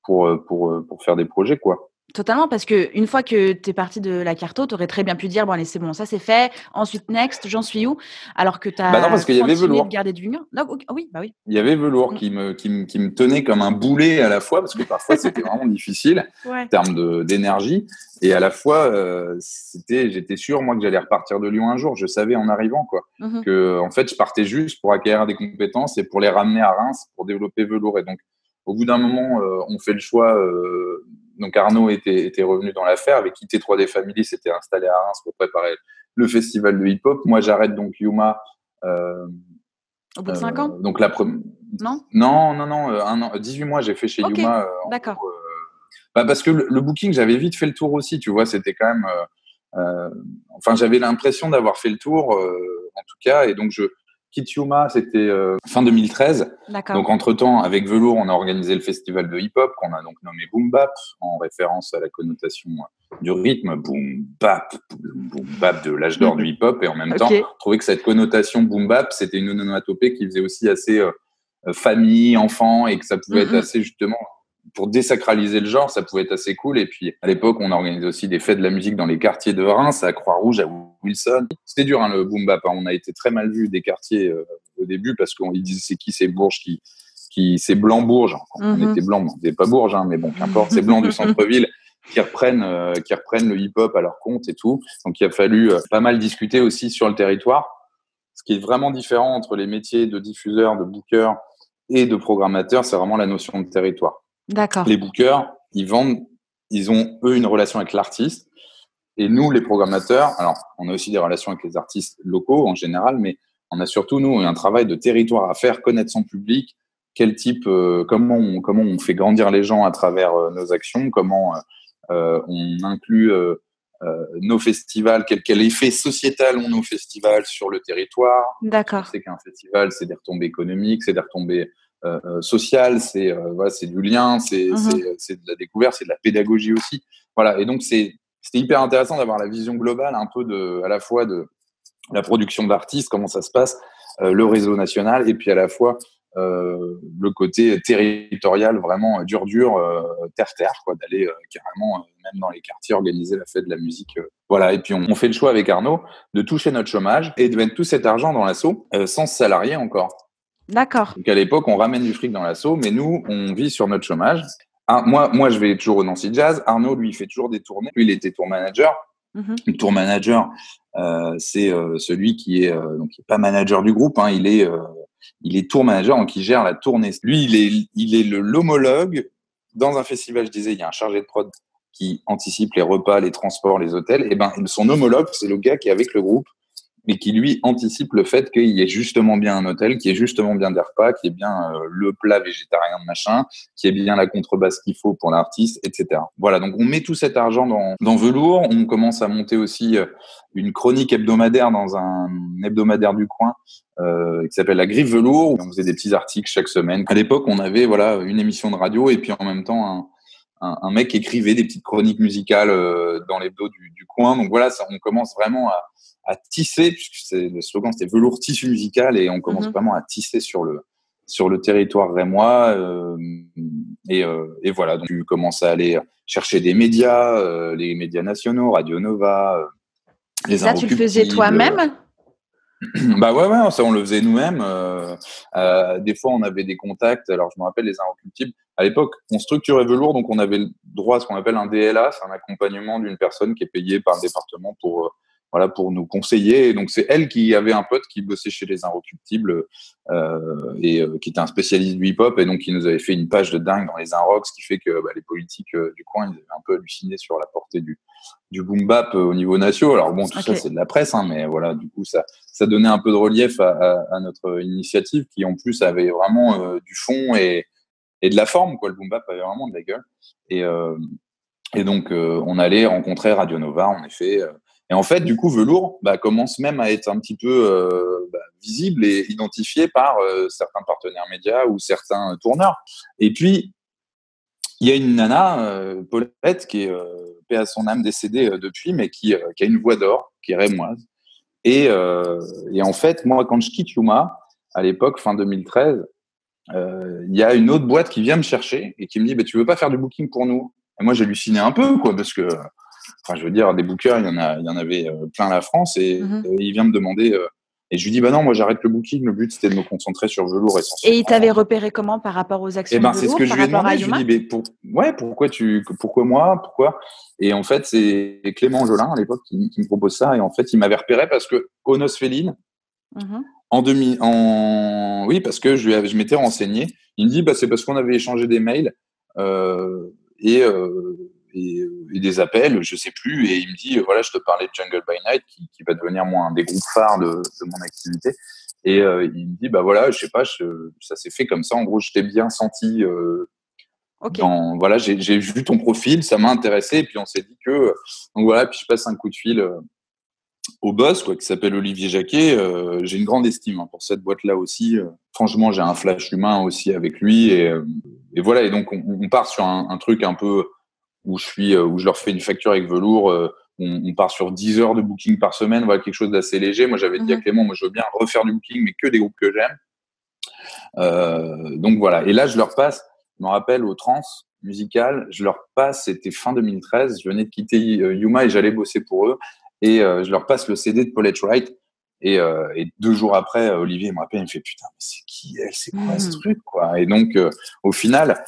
pour faire des projets, quoi. Totalement, parce qu'une fois que tu es parti de la Carto, tu aurais très bien pu dire: «Bon allez, c'est bon, ça c'est fait. Ensuite next, j'en suis où?» Alors que tu Bah non, parce as qu'il y avait continué de Velours. garder du lien. Non, OK, oui, bah oui. Il y avait Velours Mmh. qui me tenait comme un boulet à la fois, parce que parfois c'était vraiment difficile en Ouais. termes d'énergie. Et à la fois, j'étais sûr, moi, que j'allais repartir de Lyon un jour. Je savais en arrivant, quoi, Mmh. que, en fait, je partais juste pour acquérir des compétences et pour les ramener à Reims pour développer Velours. Et donc, au bout d'un moment, on fait le choix. Donc, Arnaud était revenu dans l'affaire, avait quitté 3D Family, s'était installé à Reims pour préparer le festival de hip-hop. Moi, j'arrête donc Yuma. Au bout de 5 ans? Donc, Non? non, 1 an, 18 mois, j'ai fait chez OK, Yuma. d'accord. Bah parce que le booking, j'avais vite fait le tour aussi, tu vois, c'était quand même. Enfin, j'avais l'impression d'avoir fait le tour, en tout cas, et donc je quitte Yuma, c'était fin 2013. D'accord. Donc, entre-temps, avec Velours, on a organisé le festival de hip-hop qu'on a donc nommé Boom Bap, en référence à la connotation du rythme, boom bap de l'âge d'or du hip-hop, et en même temps, OK. je trouvais que cette connotation boom bap, c'était une onomatopée qui faisait aussi assez famille, enfant, et que ça pouvait être assez, justement, pour désacraliser le genre, ça pouvait être assez cool. Et puis, à l'époque, on organisait aussi des fêtes de la musique dans les quartiers de Reims, à Croix-Rouge, à Wilson. C'était dur, hein, le boom bap. On a été très mal vu des quartiers au début, parce qu'on disait c'est qui ces Bourges c'est blanc Bourges. On était blanc, on n'était pas Bourges, hein, mais bon, qu'importe, c'est blanc du centre-ville qui reprennent le hip-hop à leur compte et tout. Donc, il a fallu pas mal discuter aussi sur le territoire. Ce qui est vraiment différent entre les métiers de diffuseur, de booker et de programmateur, c'est vraiment la notion de territoire. D'accord. Les bookers, ils ont, eux, une relation avec l'artiste. Et nous, les programmateurs, alors, on a aussi des relations avec les artistes locaux en général, mais on a surtout, nous, un travail de territoire à faire, connaître son public, quel type, comment on fait grandir les gens à travers nos actions, comment on inclut nos festivals, quel effet sociétal ont nos festivals sur le territoire. D'accord. On sait qu'un festival, c'est des retombées économiques, c'est des retombées sociales, c'est du lien, c'est de la découverte, c'est de la pédagogie aussi. Voilà. Et donc, c'était hyper intéressant d'avoir la vision globale un peu à la fois de la production d'artistes, comment ça se passe, le réseau national, et puis à la fois le côté territorial, vraiment dur, terre, quoi, d'aller carrément, même dans les quartiers, organiser la fête de la musique. Voilà. Et puis, on fait le choix avec Arnaud de toucher notre chômage et de mettre tout cet argent dans l'asso sans se salarier encore. D'accord. Donc, à l'époque, on ramène du fric dans l'asso, mais nous, on vit sur notre chômage. Moi, je vais toujours au Nancy Jazz. Arnaud, lui, il fait toujours des tournées. Lui, il était tour manager. Le tour manager, c'est celui qui est donc qui est pas manager du groupe, hein, il est tour manager, donc il gère la tournée. Lui, il est l'homologue dans un festival. Je disais, il y a un chargé de prod qui anticipe les repas, les transports, les hôtels. Et ben, son homologue, c'est le gars qui est avec le groupe, mais qui lui anticipe le fait qu'il y ait justement bien un hôtel, qu'il y ait justement bien des repas, qu'il y ait bien le plat végétarien de machin, qu'il y ait bien la contrebasse qu'il faut pour l'artiste, etc. Voilà, donc on met tout cet argent dans Velours. On commence à monter aussi une chronique hebdomadaire dans un hebdomadaire du coin qui s'appelle La Griffe Velours. On faisait des petits articles chaque semaine. À l'époque, on avait une émission de radio et puis en même temps un mec qui écrivait des petites chroniques musicales dans l'hebdo du coin. Donc voilà, on commence vraiment à tisser, puisque le slogan c'était Velours tissu musical, et on commence vraiment à tisser sur le territoire rémois. Et voilà, donc tu commences à aller chercher des médias, les médias nationaux, Radio Nova, les Ça, tu le faisais toi-même? Bah ouais, ça on le faisait nous-mêmes. Des fois, on avait des contacts. Alors, je me rappelle les Inrecuptibles. À l'époque, on structurait Velours, donc on avait le droit à ce qu'on appelle un DLA, c'est un accompagnement d'une personne qui est payée par le département pour nous conseiller. Et donc, c'est elle qui avait un pote qui bossait chez les Inrecuptibles et qui était un spécialiste du hip-hop, et donc qui nous avait fait une page de dingue dans les Inrocks, ce qui fait que les politiques du coin, ils avaient un peu halluciné sur la portée du boom bap au niveau national. Alors bon, tout ça, c'est de la presse, hein, mais voilà, du coup, ça donnait un peu de relief à notre initiative, qui en plus avait vraiment du fond, et et de la forme, quoi. Le boom bap avait vraiment de la gueule. Et, et donc, on allait rencontrer Radio Nova, en effet. Et en fait, du coup, Velours commence même à être un petit peu visible et identifié par certains partenaires médias ou certains tourneurs. Et puis, il y a une nana, Paulette, qui est paix à son âme, décédée depuis, mais qui a une voix d'or, qui est rémoise. Et en fait, moi, quand je quitte Yuma, à l'époque, fin 2013, il y a une autre boîte qui vient me chercher et qui me dit, tu veux pas faire du booking pour nous? Et moi, j'ai halluciné un peu, quoi, parce que, je veux dire, des bookers, il y en avait plein la France, et il vient me demander, et je lui dis, non, moi, j'arrête le booking. Le but, c'était de me concentrer sur Velours essentiellement. Et il t'avait repéré comment par rapport aux actions de Velours? C'est ce que je lui ai demandé. Je lui ai dit, pourquoi moi? Pourquoi? Et en fait, c'est Clément Jolin, à l'époque, qui me propose ça. Et en fait, il m'avait repéré parce que Onos Féline, oui, parce que je m'étais renseigné. Il me dit, c'est parce qu'on avait échangé des mails et des appels, je sais plus. Et il me dit, voilà, je te parlais de Jungle by Night, qui va devenir un des groupes phares de mon activité. Et il me dit, voilà, je sais pas, ça s'est fait comme ça. En gros, je t'ai bien senti. Voilà, j'ai vu ton profil, ça m'a intéressé. Et puis on s'est dit que, donc voilà, puis je passe un coup de fil au boss, qui s'appelle Olivier Jacquet. J'ai une grande estime pour cette boîte-là aussi. Franchement, j'ai un flash humain aussi avec lui. Et voilà, et donc on part sur un truc un peu où je leur fais une facture avec Velours. On part sur 10 heures de booking par semaine, voilà, quelque chose d'assez léger. Moi, j'avais dit à Clément, moi, je veux bien refaire du booking, mais que des groupes que j'aime. Donc voilà. Et là, je leur passe, je me rappelle, au Trans musical, je leur passe, c'était fin 2013, je venais de quitter Yuma et j'allais bosser pour eux. Et je leur passe le CD de Paulette Wright. Et 2 jours après, Olivier me rappelle, il me fait, putain, mais c'est qui elle? C'est quoi ce truc, quoi? Et donc, au final,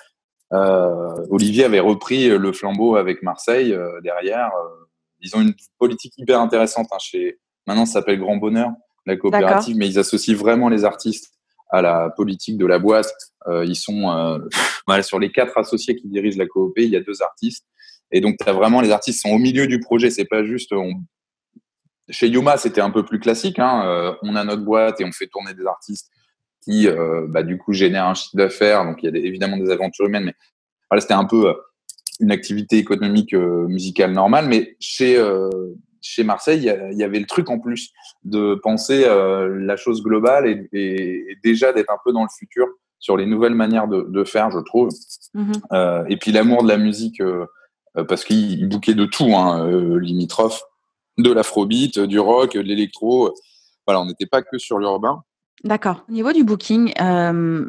Olivier avait repris le flambeau avec Marseille derrière. Ils ont une politique hyper intéressante. Maintenant, ça s'appelle Grand Bonheur, la coopérative, mais ils associent vraiment les artistes à la politique de la boîte. Ils sont sur les 4 associés qui dirigent la coop, il y a 2 artistes. Et donc, les artistes sont au milieu du projet. C'est pas juste. Chez Yuma, c'était un peu plus classique. On a notre boîte et on fait tourner des artistes qui, du coup, génèrent un chiffre d'affaires. Donc, il y a évidemment des aventures humaines, mais voilà, c'était un peu une activité économique musicale normale. Mais chez Marseille, il y avait le truc en plus de penser la chose globale et déjà d'être un peu dans le futur sur les nouvelles manières de faire, je trouve. Et puis l'amour de la musique, parce qu'ils bouquaient de tout, limitrophe, de l'afrobeat, du rock, de l'électro. Voilà, on n'était pas que sur l'urbain. D'accord. Au niveau du booking,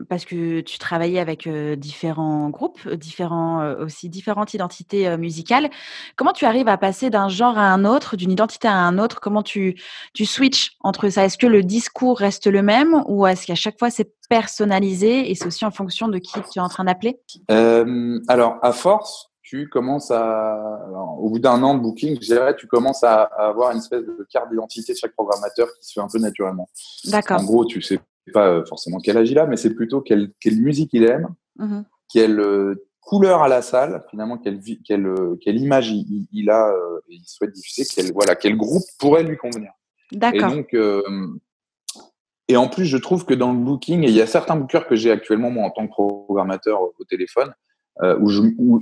parce que tu travaillais avec différents groupes, différentes identités musicales. Comment tu arrives à passer d'un genre à un autre, d'une identité à un autre? Comment tu switches entre ça? Est-ce que le discours reste le même ou est-ce qu'à chaque fois c'est personnalisé et c'est aussi en fonction de qui tu es en train d'appeler? Alors, à force, au bout d'un an de booking, je dirais, tu commences à avoir une espèce de carte d'identité de chaque programmateur qui se fait un peu naturellement. D'accord. En gros, tu sais pas forcément quel âge il a, mais c'est plutôt quelle musique il aime, quelle couleur à la salle, finalement, quelle image il a et il souhaite diffuser, quel groupe pourrait lui convenir. D'accord. Et donc, et en plus, je trouve que dans le booking, et il y a certains bookers que j'ai actuellement, moi, en tant que programmateur au téléphone, où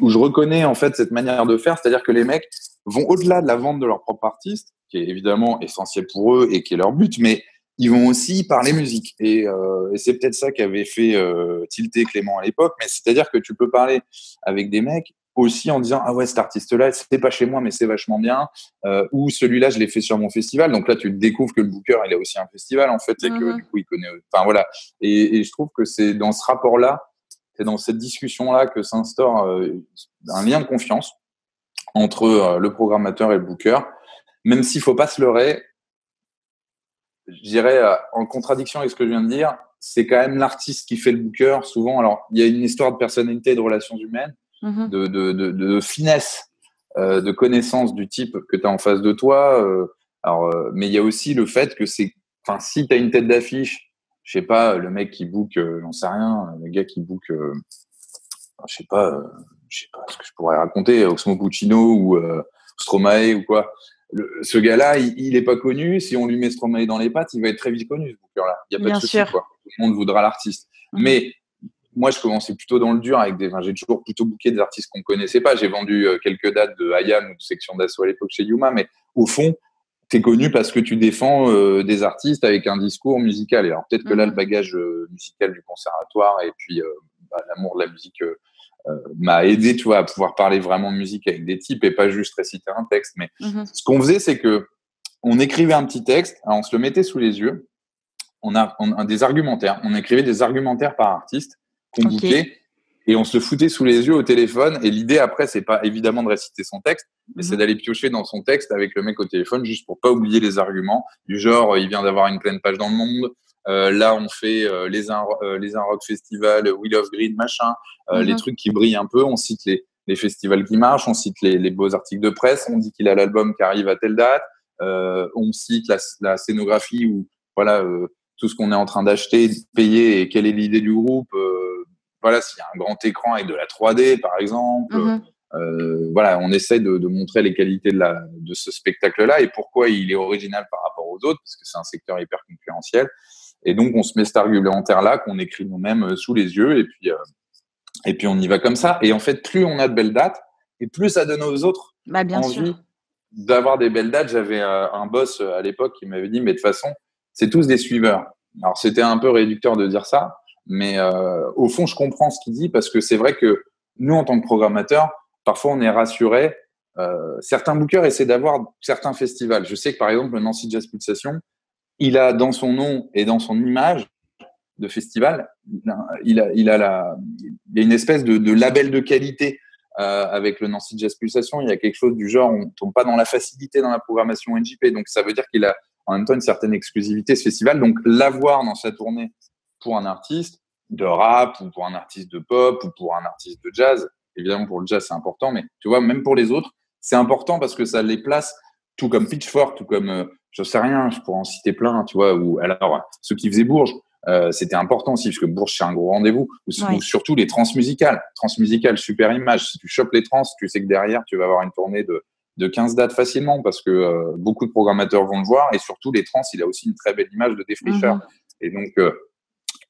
je reconnais en fait cette manière de faire, c'est-à-dire que les mecs vont au-delà de la vente de leur propre artiste, qui est évidemment essentiel pour eux et qui est leur but, mais ils vont aussi parler musique. Et c'est peut-être ça qu'avait fait tilter Clément à l'époque, mais c'est-à-dire que tu peux parler avec des mecs aussi en disant, ah ouais, cet artiste-là, c'était pas chez moi, mais c'est vachement bien, ou celui-là, je l'ai fait sur mon festival. Donc là, tu découvres que le booker, il a aussi un festival, en fait, et que du coup, il connaît. Enfin, voilà. Et je trouve que c'est dans ce rapport-là, c'est dans cette discussion-là que s'instaure un lien de confiance entre le programmateur et le booker, même s'il ne faut pas se leurrer. Je dirais, en contradiction avec ce que je viens de dire, c'est quand même l'artiste qui fait le booker souvent. Alors, il y a une histoire de personnalité, de relations humaines, de finesse, de connaissance du type que tu as en face de toi. Mais il y a aussi le fait que si tu as une tête d'affiche, je sais pas, le mec qui book, j'en sais rien, le gars qui book, je sais pas ce que je pourrais raconter, Oxmo Puccino ou Stromae ou quoi. Ce gars-là, il est pas connu. Si on lui met Stromae dans les pattes, il va être très vite connu, ce booker-là. Il n'y a pas de souci, quoi. Tout le monde voudra l'artiste. Mais moi, je commençais plutôt dans le dur j'ai toujours plutôt booké des artistes qu'on connaissait pas. J'ai vendu quelques dates de IAM ou de Section d'Assaut à l'époque chez Yuma, mais au fond, tu es connu parce que tu défends des artistes avec un discours musical. Et alors, peut-être que là, le bagage musical du conservatoire et puis l'amour de la musique m'a aidé, tu vois, à pouvoir parler vraiment de musique avec des types et pas juste réciter un texte. Mais ce qu'on faisait, c'est que on écrivait un petit texte, alors on se le mettait sous les yeux, on a des argumentaires, on écrivait des argumentaires par artiste qu'on bookait et on se le foutait sous les yeux au téléphone. Et l'idée après, c'est pas évidemment de réciter son texte, mais c'est d'aller piocher dans son texte avec le mec au téléphone juste pour pas oublier les arguments du genre il vient d'avoir une pleine page dans le monde. Là, on fait les Un Rock Festival, Wheel of Green, machin, les trucs qui brillent un peu. On cite les festivals qui marchent, on cite les beaux articles de presse, on dit qu'il a l'album qui arrive à telle date, on cite la scénographie ou voilà tout ce qu'on est en train d'acheter, de payer et quelle est l'idée du groupe. Voilà, s'il y a un grand écran avec de la 3D, par exemple. Voilà, on essaie de montrer les qualités de ce spectacle-là et pourquoi il est original par rapport aux autres, parce que c'est un secteur hyper concurrentiel. Et donc, on se met cet argumentaire-là qu'on écrit nous-mêmes sous les yeux et puis on y va comme ça. Et en fait, plus on a de belles dates et plus ça donne aux autres envie d'avoir des belles dates. J'avais un boss à l'époque qui m'avait dit, mais de toute façon, c'est tous des suiveurs. Alors, c'était un peu réducteur de dire ça, mais au fond, je comprends ce qu'il dit parce que c'est vrai que nous, en tant que programmateurs, parfois, on est rassurés. Certains bookers essaient d'avoir certains festivals. Je sais que, par exemple, le Nancy Jazz Pulsation, il a dans son nom et dans son image de festival, il y a une espèce de label de qualité avec le Nancy Jazz Pulsation. Il y a quelque chose du genre, on ne tombe pas dans la facilité dans la programmation NJP. Donc, ça veut dire qu'il a en même temps une certaine exclusivité, ce festival. Donc, l'avoir dans sa tournée pour un artiste de rap ou pour un artiste de pop ou pour un artiste de jazz, évidemment, pour le jazz, c'est important, mais tu vois, même pour les autres, c'est important parce que ça les place, tout comme Pitchfork, tout comme, je sais rien, je pourrais en citer plein, tu vois, ou alors, ceux qui faisaient Bourges, c'était important aussi, parce que Bourges, c'est un gros rendez-vous, ou surtout les transmusicales. Transmusicales, super image. Si tu chopes les trans, tu sais que derrière, tu vas avoir une tournée de 15 dates facilement, parce que beaucoup de programmateurs vont le voir, et surtout, les trans, il a aussi une très belle image de défricheur. Et donc,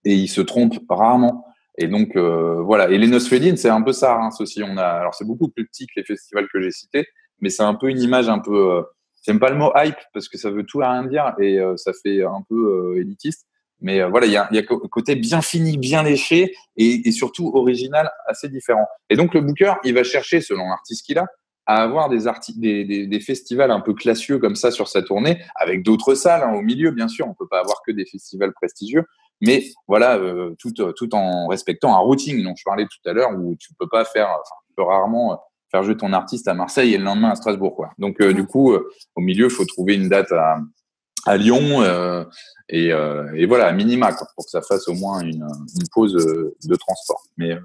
et il se trompe rarement. Et donc, voilà. Et les Nosfedin, c'est un peu ça, hein, ceci. Alors, c'est beaucoup plus petit que les festivals que j'ai cités, mais c'est un peu une image un peu, j'aime pas le mot hype parce que ça veut tout et rien dire et ça fait un peu élitiste. Mais voilà, il y a un côté bien fini, bien léché et surtout original, assez différent. Et donc, le booker, il va chercher, selon l'artiste qu'il a, à avoir des festivals un peu classieux comme ça sur sa tournée, avec d'autres salles hein, au milieu, bien sûr. On peut pas avoir que des festivals prestigieux. Mais voilà, tout en respectant un routing dont je parlais tout à l'heure, où tu peux pas faire, tu peux rarement faire jouer ton artiste à Marseille et le lendemain à Strasbourg, quoi. Donc du coup, au milieu, il faut trouver une date à Lyon et voilà, à minima, quoi, pour que ça fasse au moins une pause de transport. Mais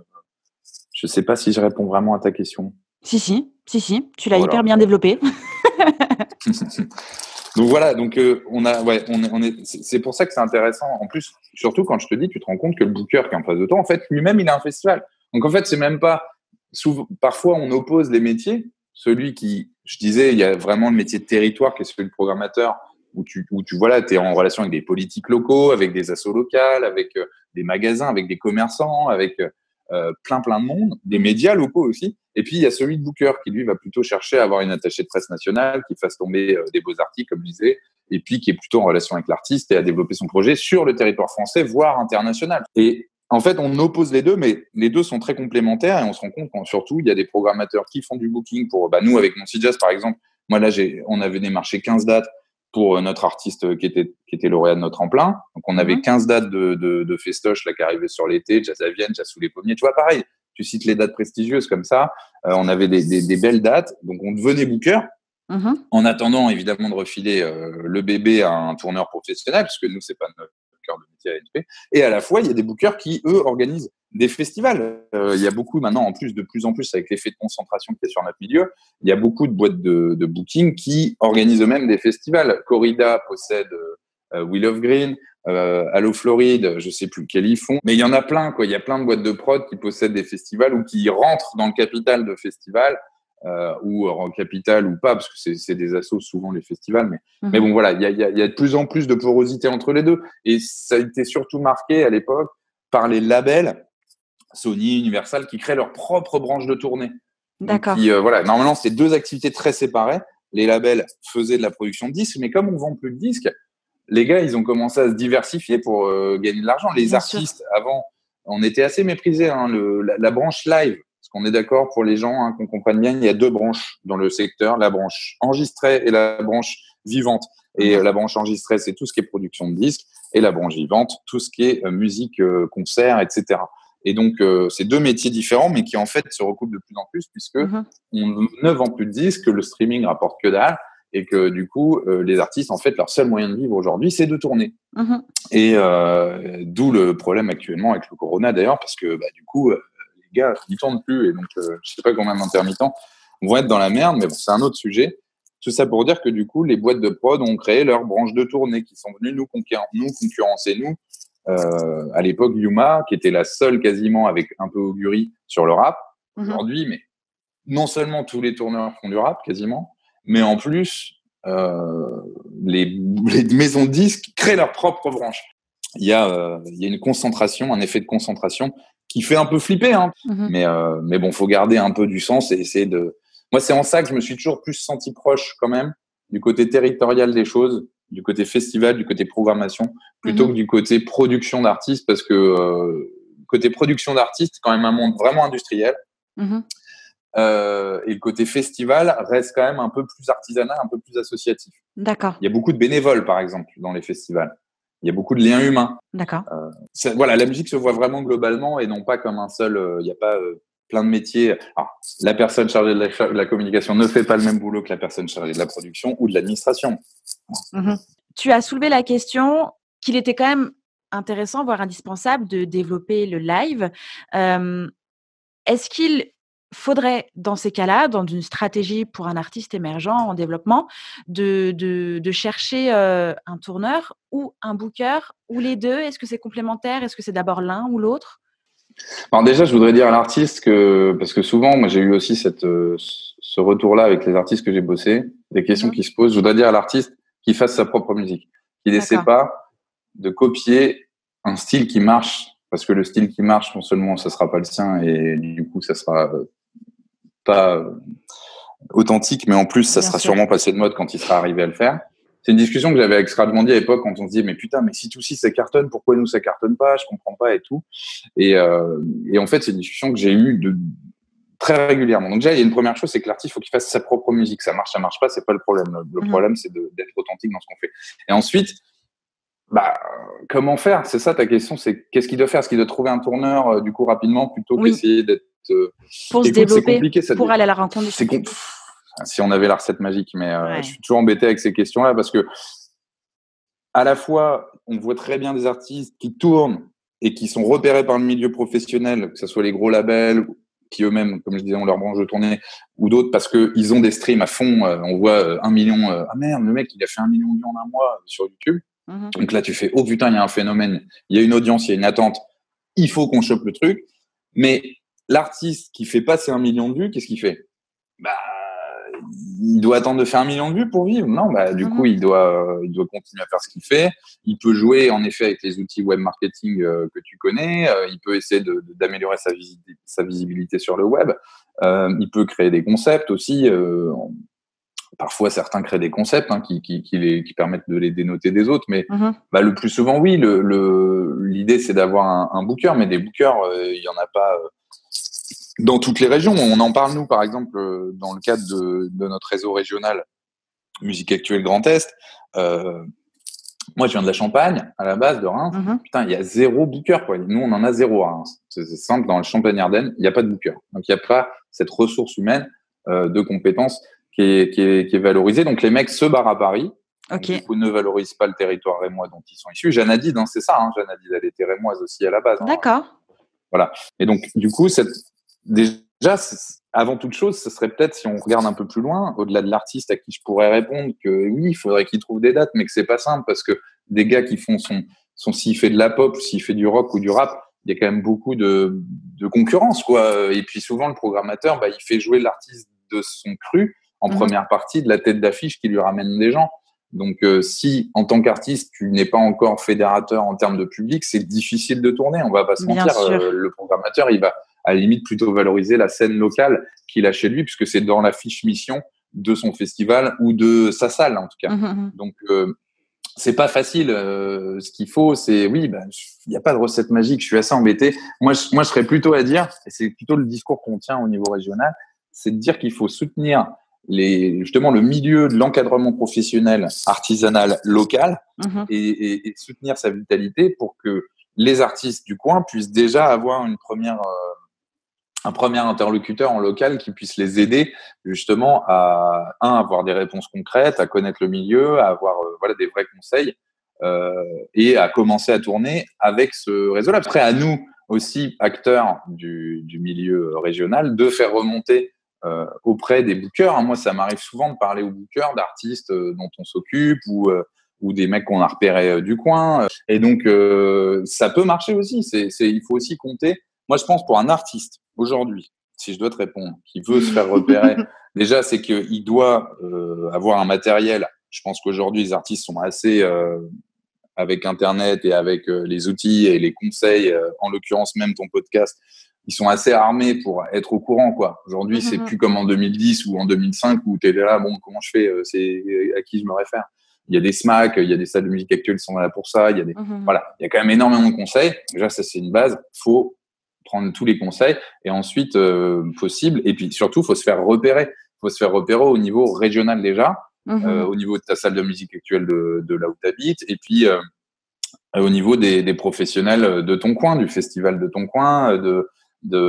je sais pas si je réponds vraiment à ta question. Si, tu l'as hyper bien développé. Donc voilà, donc c'est pour ça que c'est intéressant. En plus, surtout quand je te dis, tu te rends compte que le booker qui est en face de toi, en fait, lui-même, il a un festival. Donc en fait, c'est même pas. Parfois, on oppose les métiers. Celui qui, je disais, il y a vraiment le métier de territoire qui est celui de programmateur, où tu es en relation avec des politiques locaux, avec des assos locales, avec des magasins, avec des commerçants, avec plein de monde, des médias locaux aussi. Et puis, il y a celui de booker qui, lui, va plutôt chercher à avoir une attachée de presse nationale qui fasse tomber des beaux articles, comme je disais, et puis qui est plutôt en relation avec l'artiste et à développer son projet sur le territoire français, voire international. Et en fait, on oppose les deux, mais les deux sont très complémentaires et on se rend compte quand, surtout, il y a des programmateurs qui font du booking pour, nous, avec Nancy Jazz, par exemple. Moi, là, on avait démarché 15 dates pour notre artiste qui était lauréat de notre tremplin. Donc, on avait 15 dates de festoche là, qui arrivaient sur l'été, Jazz à Vienne, Jazz sous les pommiers. Tu vois, pareil, tu cites les dates prestigieuses comme ça. On avait des belles dates. Donc, on devenait booker en attendant, évidemment, de refiler le bébé à un tourneur professionnel, parce que nous, c'est pas notre cœur de métier à NJP. Et à la fois, il y a des bookers qui, eux, organisent des festivals. Il y a beaucoup maintenant, en plus, de plus en plus, avec l'effet de concentration qui est sur notre milieu, il y a beaucoup de boîtes de booking qui organisent eux-mêmes des festivals. Corrida possède Wheel of Green, Allo Floride, je sais plus lequel ils font, mais il y en a plein, quoi. Il y a plein de boîtes de prod qui possèdent des festivals ou qui rentrent dans le capital de festivals ou en capital ou pas, parce que c'est des assos souvent les festivals, mais bon voilà, il y a de plus en plus de porosité entre les deux et ça a été surtout marqué à l'époque par les labels Sony, Universal, qui créent leur propre branche de tournée. D'accord. Voilà, normalement, c'est 2 activités très séparées. Les labels faisaient de la production de disques, mais comme on vend plus de disques, les gars, ils ont commencé à se diversifier pour gagner de l'argent. Les Bien artistes, avant, on était assez méprisés. Hein, la branche live, parce qu'on est d'accord pour les gens, hein, qu'on comprenne bien, il y a 2 branches dans le secteur, la branche enregistrée et la branche vivante. Et la branche enregistrée, c'est tout ce qui est production de disques, et la branche vivante, tout ce qui est musique, concert, etc. Et donc, c'est 2 métiers différents, mais qui en fait se recoupent de plus en plus, puisque on ne vend plus de disques, le streaming rapporte que dalle, et que du coup, les artistes, en fait, leur seul moyen de vivre aujourd'hui, c'est de tourner. Et d'où le problème actuellement avec le corona, d'ailleurs, parce que du coup, les gars, ils tournent plus, et donc, je sais pas combien d'intermittents vont être dans la merde, mais bon, c'est un autre sujet. Tout ça pour dire que du coup, les boîtes de prod ont créé leur branche de tournée, qui sont venues nous concurrencer, nous. À l'époque, Yuma, qui était la seule quasiment avec un peu augurie sur le rap aujourd'hui, mais non seulement tous les tourneurs font du rap quasiment, mais en plus, les maisons de disques créent leur propre branche. Il y a une concentration, un effet de concentration qui fait un peu flipper, hein. Mais bon, faut garder un peu du sens et essayer de. Moi, c'est en ça que je me suis toujours plus senti proche quand même du côté territorial des choses, du côté festival, du côté programmation, plutôt que du côté production d'artistes, parce que côté production d'artistes, c'est quand même un monde vraiment industriel. Et le côté festival reste quand même un peu plus artisanal, un peu plus associatif. D'accord. Il y a beaucoup de bénévoles, par exemple, dans les festivals. Il y a beaucoup de liens humains. D'accord. Voilà, la musique se voit vraiment globalement et non pas comme un seul. Il n'y a pas plein de métiers. Alors, la personne chargée de la communication ne fait pas le même boulot que la personne chargée de la production ou de l'administration. Tu as soulevé la question qu'il était quand même intéressant, voire indispensable, de développer le live. Est-ce qu'il faudrait, dans ces cas-là, dans une stratégie pour un artiste émergent en développement, de chercher un tourneur ou un booker ou les deux? Est-ce que c'est complémentaire? Est-ce que c'est d'abord l'un ou l'autre? Alors déjà, je voudrais dire à l'artiste que, parce que souvent, moi j'ai eu aussi ce retour-là avec les artistes que j'ai bossés, des questions qui se posent, je voudrais dire à l'artiste qu'il fasse sa propre musique, qu'il n'essaie pas de copier un style qui marche, parce que le style qui marche, non seulement ça sera pas le sien et du coup ça sera pas authentique, mais en plus ça sera sûrement passé de mode quand il sera arrivé à le faire. C'est une discussion que j'avais avec Scradmondi à l'époque quand on se disait mais putain, mais si tout ça cartonne, pourquoi nous ça cartonne pas? Je comprends pas et tout. Et en fait c'est une discussion que j'ai eue très régulièrement. Donc déjà il y a une première chose, c'est que l'artiste faut qu'il fasse sa propre musique. Ça marche pas, c'est pas le problème. Le problème c'est d'être authentique dans ce qu'on fait. Et ensuite comment faire? C'est ça ta question, c'est qu'est-ce qu'il doit faire? Est-ce qu'il doit trouver un tourneur du coup rapidement plutôt qu'essayer d'être pour se développer, compliqué, pour aller à la rencontre. Si on avait la recette magique, mais je suis toujours embêté avec ces questions-là parce que à la fois on voit très bien des artistes qui tournent et qui sont repérés par le milieu professionnel, que ce soit les gros labels qui eux-mêmes, comme je disais, ont leur branche de tournée, ou d'autres parce qu'ils ont des streams à fond. On voit 1 million. Ah merde, le mec il a fait 1 million de vues en un mois sur YouTube. Donc là, tu fais, oh putain, il y a un phénomène, il y a une audience, il y a une attente, il faut qu'on chope le truc. Mais l'artiste qui fait pas ses 1 million de vues, qu'est-ce qu'il fait? Il doit attendre de faire 1 million de vues pour vivre? Non, du coup, il doit continuer à faire ce qu'il fait. Il peut jouer, en effet, avec les outils web marketing que tu connais. Il peut essayer d'améliorer sa visibilité sur le web. Il peut créer des concepts aussi. Parfois, certains créent des concepts qui permettent de les dénoter des autres, mais le plus souvent, oui. L'idée, c'est d'avoir un booker, mais des bookers, il y en a pas dans toutes les régions. On en parle, nous, par exemple, dans le cadre de notre réseau régional Musique Actuelle Grand Est. Moi, je viens de la Champagne, à la base de Reims. Putain, il y a 0 booker, quoi. Nous, on en a 0 à Reims. C'est simple, dans le Champagne-Ardenne, il n'y a pas de booker. Donc, il n'y a pas cette ressource humaine de compétences qui est valorisée. Donc, les mecs se barrent à Paris. Donc, du coup, ne valorisent pas le territoire rémois dont ils sont issus. Jeanne Hadid, c'est ça. Jeanne Hadid, elle était rémoise aussi à la base. D'accord. Voilà. Et donc, du coup, déjà, avant toute chose, ce serait peut-être, si on regarde un peu plus loin, au-delà de l'artiste à qui je pourrais répondre que oui, il faudrait qu'il trouve des dates, mais que c'est pas simple parce que des gars qui font s'il fait de la pop, s'il fait du rock ou du rap, il y a quand même beaucoup de concurrence, quoi. Et puis souvent, le programmateur, il fait jouer l'artiste de son cru en première partie de la tête d'affiche qui lui ramène des gens. Donc, si en tant qu'artiste, tu n'es pas encore fédérateur en termes de public, c'est difficile de tourner. On va pas se Bien mentir. sûr. Le programmateur, il va à la limite plutôt valoriser la scène locale qu'il a chez lui, puisque c'est dans la fiche mission de son festival ou de sa salle, en tout cas. Donc, c'est pas facile. Ce qu'il faut, c'est il n'y a pas de recette magique. Je suis assez embêté. Moi, je serais plutôt à dire, et c'est plutôt le discours qu'on tient au niveau régional, c'est de dire qu'il faut soutenir justement le milieu de l'encadrement professionnel artisanal local et soutenir sa vitalité pour que les artistes du coin puissent déjà avoir un premier interlocuteur en local qui puisse les aider justement à avoir des réponses concrètes, à connaître le milieu, à avoir des vrais conseils et à commencer à tourner avec ce réseau-là. Après, à nous aussi, acteurs du milieu régional, de faire remonter auprès des bookers. Moi, ça m'arrive souvent de parler aux bookers d'artistes dont on s'occupe ou des mecs qu'on a repérés du coin. Et donc, ça peut marcher aussi. Il faut aussi compter. Moi, je pense pour un artiste, aujourd'hui, si je dois te répondre, qui veut se faire repérer, déjà, c'est qu'il doit avoir un matériel. Je pense qu'aujourd'hui, les artistes sont assez, avec Internet et avec les outils et les conseils, en l'occurrence même ton podcast, ils sont assez armés pour être au courant, quoi. Aujourd'hui, c'est plus comme en 2010 ou en 2005 où tu es là, bon, comment je fais, c'est à qui je me réfère. Il y a des SMAC, il y a des salles de musique actuelles qui sont là pour ça, il y a voilà, il y a quand même énormément de conseils. Déjà, ça, c'est une base. Faut prendre tous les conseils et ensuite, possible. Et puis, surtout, faut se faire repérer. Faut se faire repérer au niveau régional déjà, au niveau de ta salle de musique actuelle de là où tu habites. Et puis, au niveau des professionnels de ton coin, du festival de ton coin,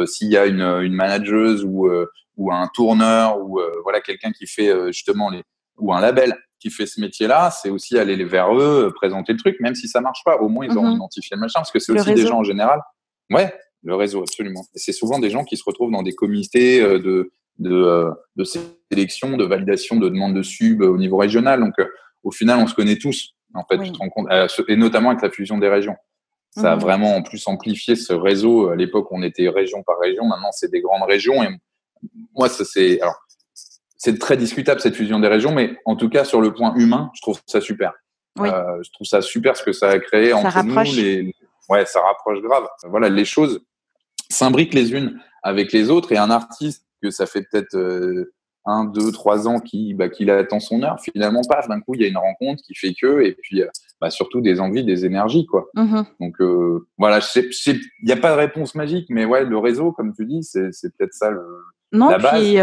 s'il y a une manageuse ou un tourneur ou quelqu'un qui fait justement ou un label qui fait ce métier-là, c'est aussi aller vers eux, présenter le truc, même si ça marche pas. Au moins, ils auront identifié le machin, parce que c'est aussi des gens en général. Ouais, le réseau, absolument. Et c'est souvent des gens qui se retrouvent dans des comités de sélection, de validation, de demande de sub au niveau régional. Donc, au final, on se connaît tous. En fait, tu te rends compte, et notamment avec la fusion des régions. Ça a vraiment en plus amplifié ce réseau. À l'époque, on était région par région. Maintenant, c'est des grandes régions. Et moi, c'est très discutable cette fusion des régions, mais en tout cas, sur le point humain, je trouve ça super. Oui. Je trouve ça super ce que ça a créé entre nous. Ouais, ça rapproche grave. Voilà, les choses s'imbriquent les unes avec les autres. Et un artiste que ça fait peut-être 1, 2, 3 ans qu'il attend son heure, finalement, paf, d'un coup, il y a une rencontre qui fait que, et puis surtout des envies, des énergies, quoi. Donc, voilà, il n'y a pas de réponse magique, mais ouais, le réseau, comme tu dis, c'est peut-être ça la base. Puis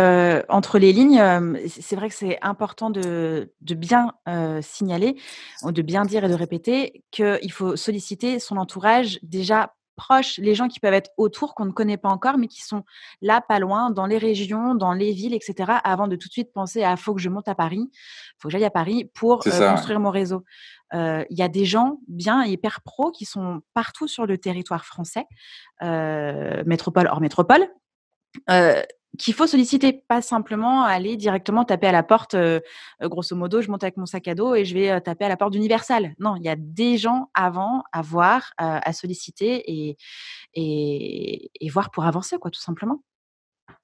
entre les lignes, c'est vrai que c'est important de bien signaler, de bien dire et de répéter qu'il faut solliciter son entourage déjà proche, les gens qui peuvent être autour, qu'on ne connaît pas encore, mais qui sont là, pas loin, dans les régions, dans les villes, etc., avant de tout de suite penser à « faut que je monte à Paris, faut que j'aille à Paris pour construire mon réseau ». Il y a des gens bien hyper pros qui sont partout sur le territoire français, métropole hors métropole, qu'il faut solliciter, pas simplement aller directement taper à la porte, grosso modo, je monte avec mon sac à dos et je vais taper à la porte d'Universal. Non, il y a des gens avant à voir, à solliciter et voir pour avancer, quoi, tout simplement.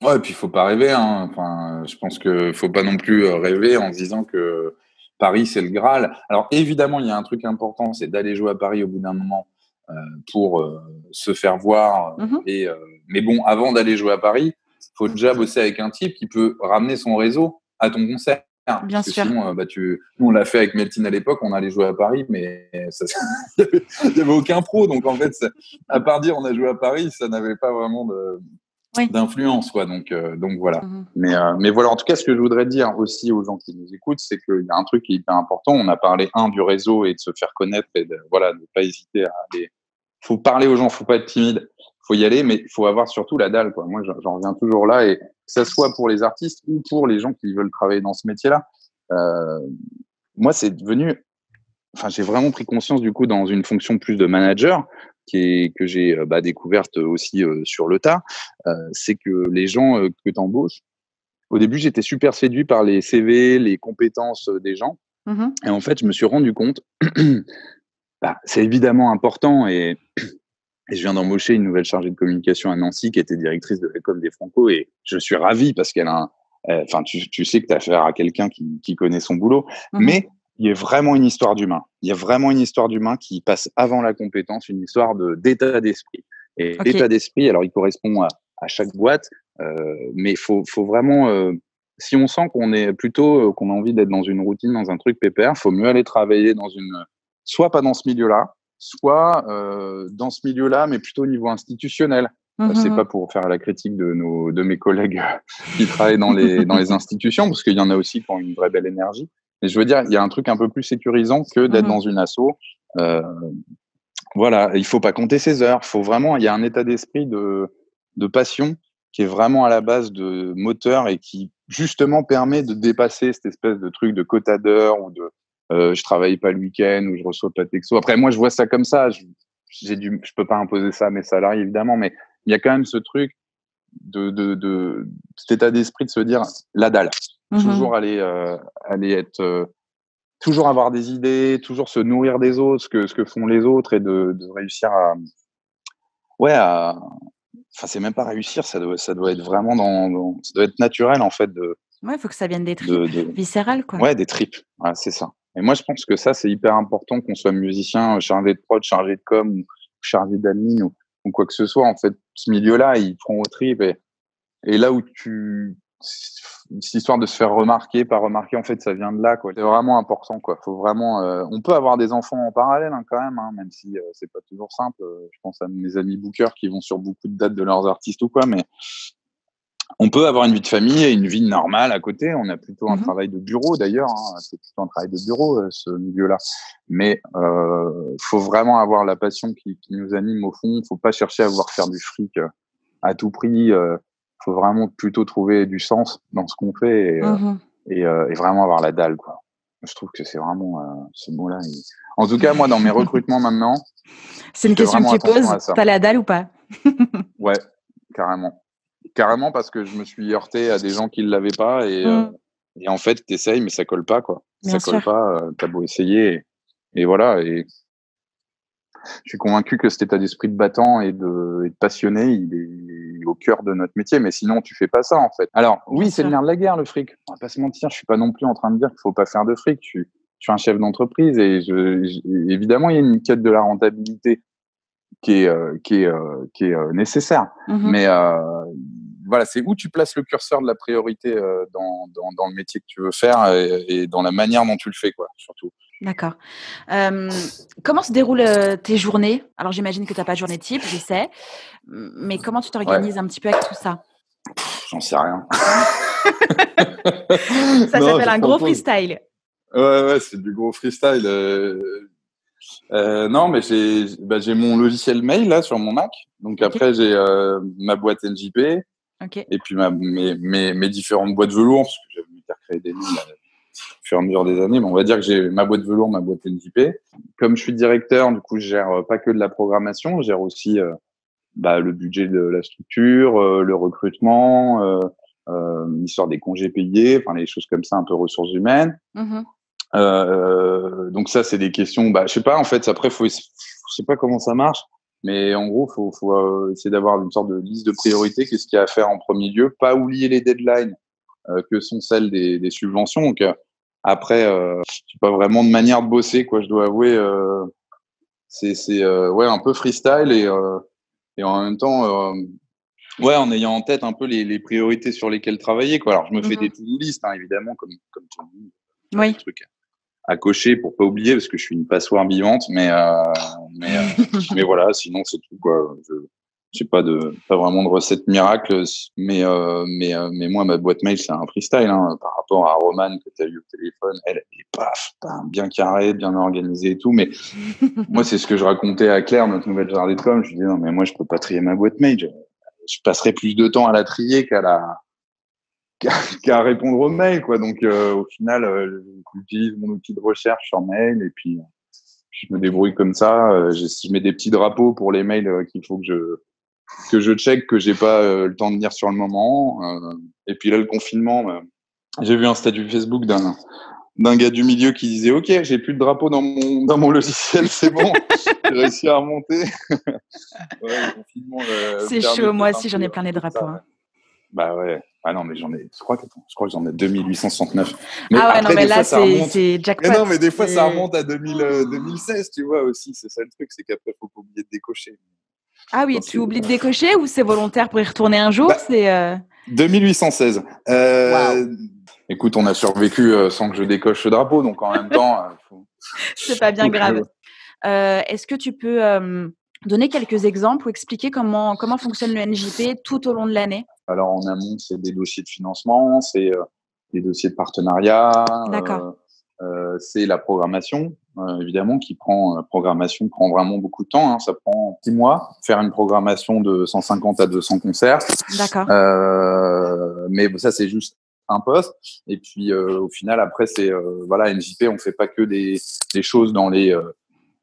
Ouais, et puis il faut pas rêver, hein. Enfin, je pense que faut pas non plus rêver en se disant que Paris c'est le Graal. Alors évidemment, il y a un truc important, c'est d'aller jouer à Paris au bout d'un moment pour se faire voir. Mais bon, avant d'aller jouer à Paris, faut déjà bosser avec un type qui peut ramener son réseau à ton concert. Bien sûr. Sinon, nous, on l'a fait avec Meltine à l'époque, on allait jouer à Paris, mais il n'y avait aucun pro. Donc, en fait, à part dire on a joué à Paris, ça n'avait pas vraiment d'influence, quoi. Donc voilà. Mais voilà, en tout cas, ce que je voudrais dire aussi aux gens qui nous écoutent, c'est qu'il y a un truc qui est hyper important. On a parlé, du réseau et de se faire connaître et de ne pas hésiter à aller. Faut parler aux gens, faut pas être timide. Faut y aller, mais il faut avoir surtout la dalle, quoi. Moi, j'en reviens toujours là, et que ça soit pour les artistes ou pour les gens qui veulent travailler dans ce métier-là. Moi, c'est devenu, j'ai vraiment pris conscience du coup dans une fonction plus de manager que j'ai découverte aussi sur le tas. C'est que les gens que t'embauches, au début, j'étais super séduit par les CV, les compétences des gens, et en fait, je me suis rendu compte, c'est évidemment important et je viens d'embaucher une nouvelle chargée de communication à Nancy qui était directrice de l'école des Franco, et je suis ravi parce qu'elle a tu sais que tu as affaire à quelqu'un qui connaît son boulot. Mais il y a vraiment une histoire d'humain. Il y a vraiment une histoire d'humain qui passe avant la compétence, une histoire d'état d'esprit. Et l'état d'esprit, alors il correspond à chaque boîte, mais faut vraiment, si on sent qu'on est plutôt, qu'on a envie d'être dans une routine, dans un truc pépère, faut mieux aller travailler soit pas dans ce milieu-là, soit dans ce milieu-là, mais plutôt au niveau institutionnel. C'est pas pour faire la critique de mes collègues qui travaillent dans les institutions, parce qu'il y en a aussi qui ont une vraie belle énergie. Mais je veux dire, il y a un truc un peu plus sécurisant que d'être dans une asso. Voilà, il faut pas compter ses heures. Il y a un état d'esprit de passion qui est vraiment à la base de moteur et qui justement permet de dépasser cette espèce de truc de quota d'heures ou de je travaille pas le week-end ou je reçois pas de texto. Après, moi, je vois ça comme ça. Je peux pas imposer ça à mes salariés, évidemment, mais il y a quand même ce truc de cet état d'esprit de se dire la dalle. Toujours aller être, toujours avoir des idées, toujours se nourrir des autres, ce que font les autres et de réussir enfin, c'est même pas réussir, ça doit être vraiment ça doit être naturel, en fait, Ouais, il faut que ça vienne des tripes viscérales, quoi. Ouais, des tripes. Ouais, c'est ça. Et moi, je pense que ça, c'est hyper important qu'on soit musicien, chargé de prod, chargé de com, ou chargé d'admin, ou quoi que ce soit. En fait, ce milieu-là, il prend aux tripes. Et là où cette histoire de se faire remarquer, pas remarquer, en fait, ça vient de là, quoi. C'est vraiment important, quoi. Faut vraiment, on peut avoir des enfants en parallèle, hein, quand même, hein, même si c'est pas toujours simple. Je pense à mes amis bookers qui vont sur beaucoup de dates de leurs artistes ou quoi, mais on peut avoir une vie de famille et une vie normale à côté. On a plutôt un travail de bureau, d'ailleurs, hein. C'est plutôt un travail de bureau, ce milieu-là. Mais faut vraiment avoir la passion qui nous anime au fond. Faut pas chercher à vouloir faire du fric à tout prix. Faut vraiment plutôt trouver du sens dans ce qu'on fait et vraiment avoir la dalle, quoi. Je trouve que c'est vraiment ce mot-là. En tout cas, moi, dans mes recrutements maintenant, c'est une question que tu poses. T'as la dalle ou pas? Ouais, carrément. Carrément, parce que je me suis heurté à des gens qui ne l'avaient pas et en fait, t'essayes, mais ça colle pas, quoi. Colle pas, t'as beau essayer et voilà. Et je suis convaincu que cet état d'esprit de battant et de passionné, il est au cœur de notre métier, mais sinon, tu fais pas ça, en fait. Alors, oui, c'est le nerf de la guerre, le fric. On va pas se mentir, je suis pas non plus en train de dire qu'il faut pas faire de fric. Je suis un chef d'entreprise et évidemment, il y a une quête de la rentabilité qui est nécessaire. Mais voilà, c'est où tu places le curseur de la priorité dans le métier que tu veux faire et dans la manière dont tu le fais, quoi, surtout. D'accord. Comment se déroulent tes journées? Alors, j'imagine que tu n'as pas de journée type, je sais. Mais comment tu t'organises un petit peu avec tout ça? J'en sais rien. Ça s'appelle un gros freestyle. Ouais, c'est du gros freestyle. Non, mais j'ai mon logiciel mail là sur mon Mac. Donc après, j'ai ma boîte NJP et puis mes différentes boîtes velours, parce que j'avais créé des lignes au fur et à mesure des années. Mais on va dire que j'ai ma boîte velours, ma boîte NJP. Comme je suis directeur, du coup, je gère pas que de la programmation, je gère aussi le budget de la structure, le recrutement, l'histoire des congés payés, enfin les choses comme ça, un peu ressources humaines. Donc ça, c'est des questions. Je sais pas. En fait, après, je sais pas comment ça marche, mais en gros, faut essayer d'avoir une sorte de liste de priorités. Qu'est-ce qu'il y a à faire en premier lieu? Pas oublier les deadlines que sont celles des subventions. Donc après, c'est pas vraiment de manière de bosser, quoi. Je dois avouer, c'est un peu freestyle et en même temps, en ayant en tête un peu les priorités sur lesquelles travailler, quoi. Alors je me fais des to-do list, hein, évidemment, comme tout le monde. Oui. Des trucs à cocher pour pas oublier parce que je suis une passoire vivante, mais voilà, sinon c'est tout, quoi. J'ai pas vraiment de recette miracle, mais moi ma boîte mail c'est un freestyle, hein, par rapport à Romane que tu as eu au téléphone. Elle est bien carrée, bien organisée et tout, mais moi c'est ce que je racontais à Claire, notre nouvelle chargée de com. Je lui disais non mais moi je peux pas trier ma boîte mail, je passerai plus de temps à la trier qu'à répondre aux mails, quoi. Donc au final, j'utilise mon outil de recherche sur mail et puis je me débrouille comme ça. Je mets des petits drapeaux pour les mails qu'il faut que je check, que j'ai pas le temps de lire sur le moment. Et puis là, le confinement, j'ai vu un statut Facebook d'un gars du milieu qui disait OK, j'ai plus de drapeau dans mon logiciel, c'est bon, j'ai réussi à remonter. Le confinement, c'est chaud, moi aussi j'en ai plein les drapeaux. Hein. Bah ouais. Ah non, mais je crois que j'en ai 2869. Mais Ah ouais, après, non, mais des là, fois, ça remonte. c'est jackpot. Mais non, mais des fois, ça C'est- remonte à 2016, tu vois, aussi. C'est ça le truc, c'est qu'après, faut pas oublier de décocher. Ah oui, Quand tu c'est- oublies de décocher ou c'est volontaire pour y retourner un jour? Bah, C'est 2816. Waouh, Écoute, on a survécu sans que je décoche le drapeau, donc en même temps, c'est pas bien faut grave. que... Est-ce que tu peux donner quelques exemples ou expliquer comment fonctionne le NJP tout au long de l'année? Alors, en amont, c'est des dossiers de financement, c'est des dossiers de partenariat, D'accord, c'est la programmation, évidemment, programmation prend vraiment beaucoup de temps. Hein, ça prend 6 mois, faire une programmation de 150 à 200 concerts. d'accord. Mais ça, c'est juste un poste. Et puis, au final, après, c'est voilà, NJP, on fait pas que des choses dans les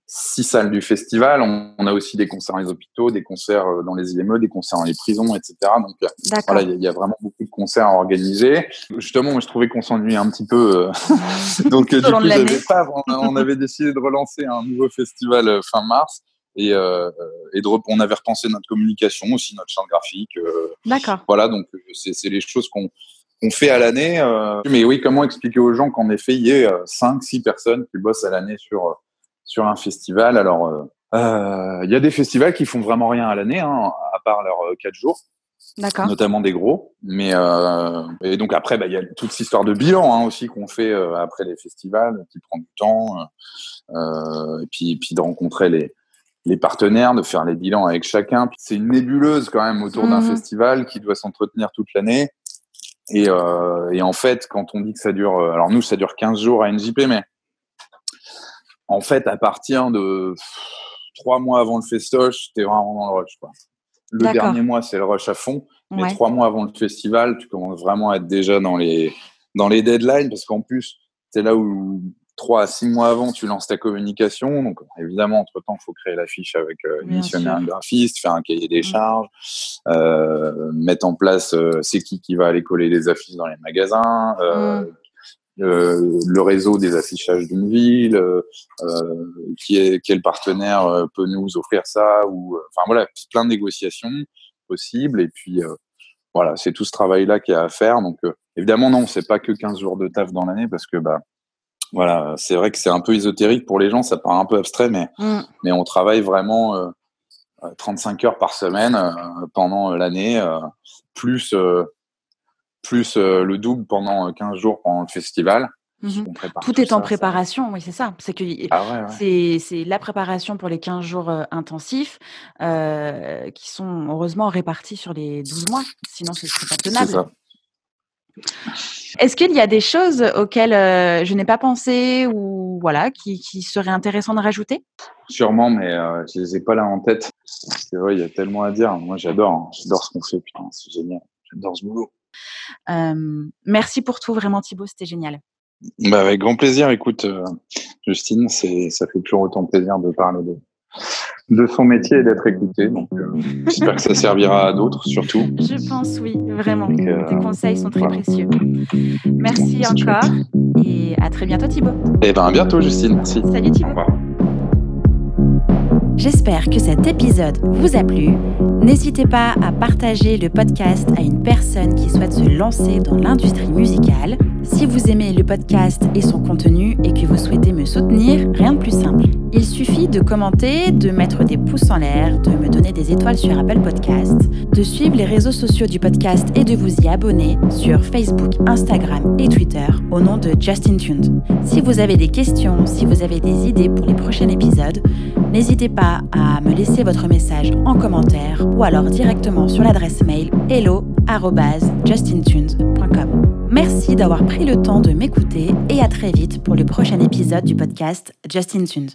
6 salles du festival. On a aussi des concerts dans les hôpitaux, des concerts dans les IME, des concerts dans les prisons, etc. Donc, D'accord. voilà, il y a vraiment beaucoup de concerts à organiser. Justement, moi, je trouvais qu'on s'ennuyait un petit peu. Donc, Tout du au long coup, de l'année. on avait décidé de relancer un nouveau festival fin mars. On avait repensé notre communication, aussi notre charte graphique. D'accord. Voilà, donc c'est les choses qu'on fait à l'année. Mais oui, comment expliquer aux gens qu'en effet, il y ait 5-6 personnes qui bossent à l'année sur un festival. Alors, il y a des festivals qui font vraiment rien à l'année, hein, à part leurs 4 jours, D'accord. notamment des gros. Et donc après, il y a toute cette histoire de bilan hein, aussi qu'on fait après les festivals, qui prend du temps. Et puis de rencontrer les partenaires, de faire les bilans avec chacun. C'est une nébuleuse quand même autour d'un festival qui doit s'entretenir toute l'année. Et en fait, quand on dit que ça dure... alors nous, ça dure 15 jours à NJP, mais en fait, à partir de 3 mois avant le festoche, t'es vraiment dans le rush, quoi. Le D'accord. dernier mois, c'est le rush à fond. Mais Ouais. 3 mois avant le festival, tu commences vraiment à être déjà dans les deadlines, parce qu'en plus, c'est là où 3 à 6 mois avant, tu lances ta communication. Donc, évidemment, entre-temps, il faut créer l'affiche avec missionner un graphiste, faire un cahier des charges, mettre en place c'est qui va aller coller les affiches dans les magasins, le réseau des affichages d'une ville, quel partenaire peut nous offrir ça, enfin voilà, plein de négociations possibles. Et puis, voilà, c'est tout ce travail-là qu'il y a à faire. Donc, évidemment, non, c'est pas que 15 jours de taf dans l'année, parce que, voilà, c'est vrai que c'est un peu ésotérique pour les gens, ça paraît un peu abstrait, mais on travaille vraiment 35 heures par semaine pendant l'année, plus le double pendant 15 jours pendant le festival. On prépare Tout est en ça. préparation, oui, c'est ça. C'est que Ah ouais. c'est la préparation pour les 15 jours intensifs qui sont heureusement répartis sur les 12 mois. Sinon, ce ne serait pas C'est tenable. ça. Est-ce qu'il y a des choses auxquelles je n'ai pas pensé ou voilà, qui seraient intéressantes de rajouter? Sûrement, mais je les ai pas là en tête. C'est vrai, il y a tellement à dire. Moi, j'adore ce qu'on fait. Putain, c'est génial. J'adore ce boulot. Merci pour tout, vraiment Thibaut, c'était génial. Avec grand plaisir. Écoute, Justine, ça fait toujours autant plaisir de parler de son métier et d'être écouté. Donc, j'espère que ça servira à d'autres, surtout. Je pense, oui, vraiment. Tes conseils sont très voilà. précieux. Merci encore et à très bientôt Thibaut. Et à bientôt, Justine. Merci. Salut Thibaut. Au revoir. J'espère que cet épisode vous a plu. N'hésitez pas à partager le podcast à une personne qui souhaite se lancer dans l'industrie musicale. Si vous aimez le podcast et son contenu et que vous souhaitez me soutenir, rien de plus simple. Il suffit de commenter, de mettre des pouces en l'air, de me donner des étoiles sur Apple Podcasts, de suivre les réseaux sociaux du podcast et de vous y abonner sur Facebook, Instagram et Twitter au nom de Justin Tuned. Si vous avez des questions, si vous avez des idées pour les prochains épisodes, n'hésitez pas à me laisser votre message en commentaire ou alors directement sur l'adresse mail hello@justintunes.com. Merci d'avoir pris le temps de m'écouter et à très vite pour le prochain épisode du podcast Justin Tuned.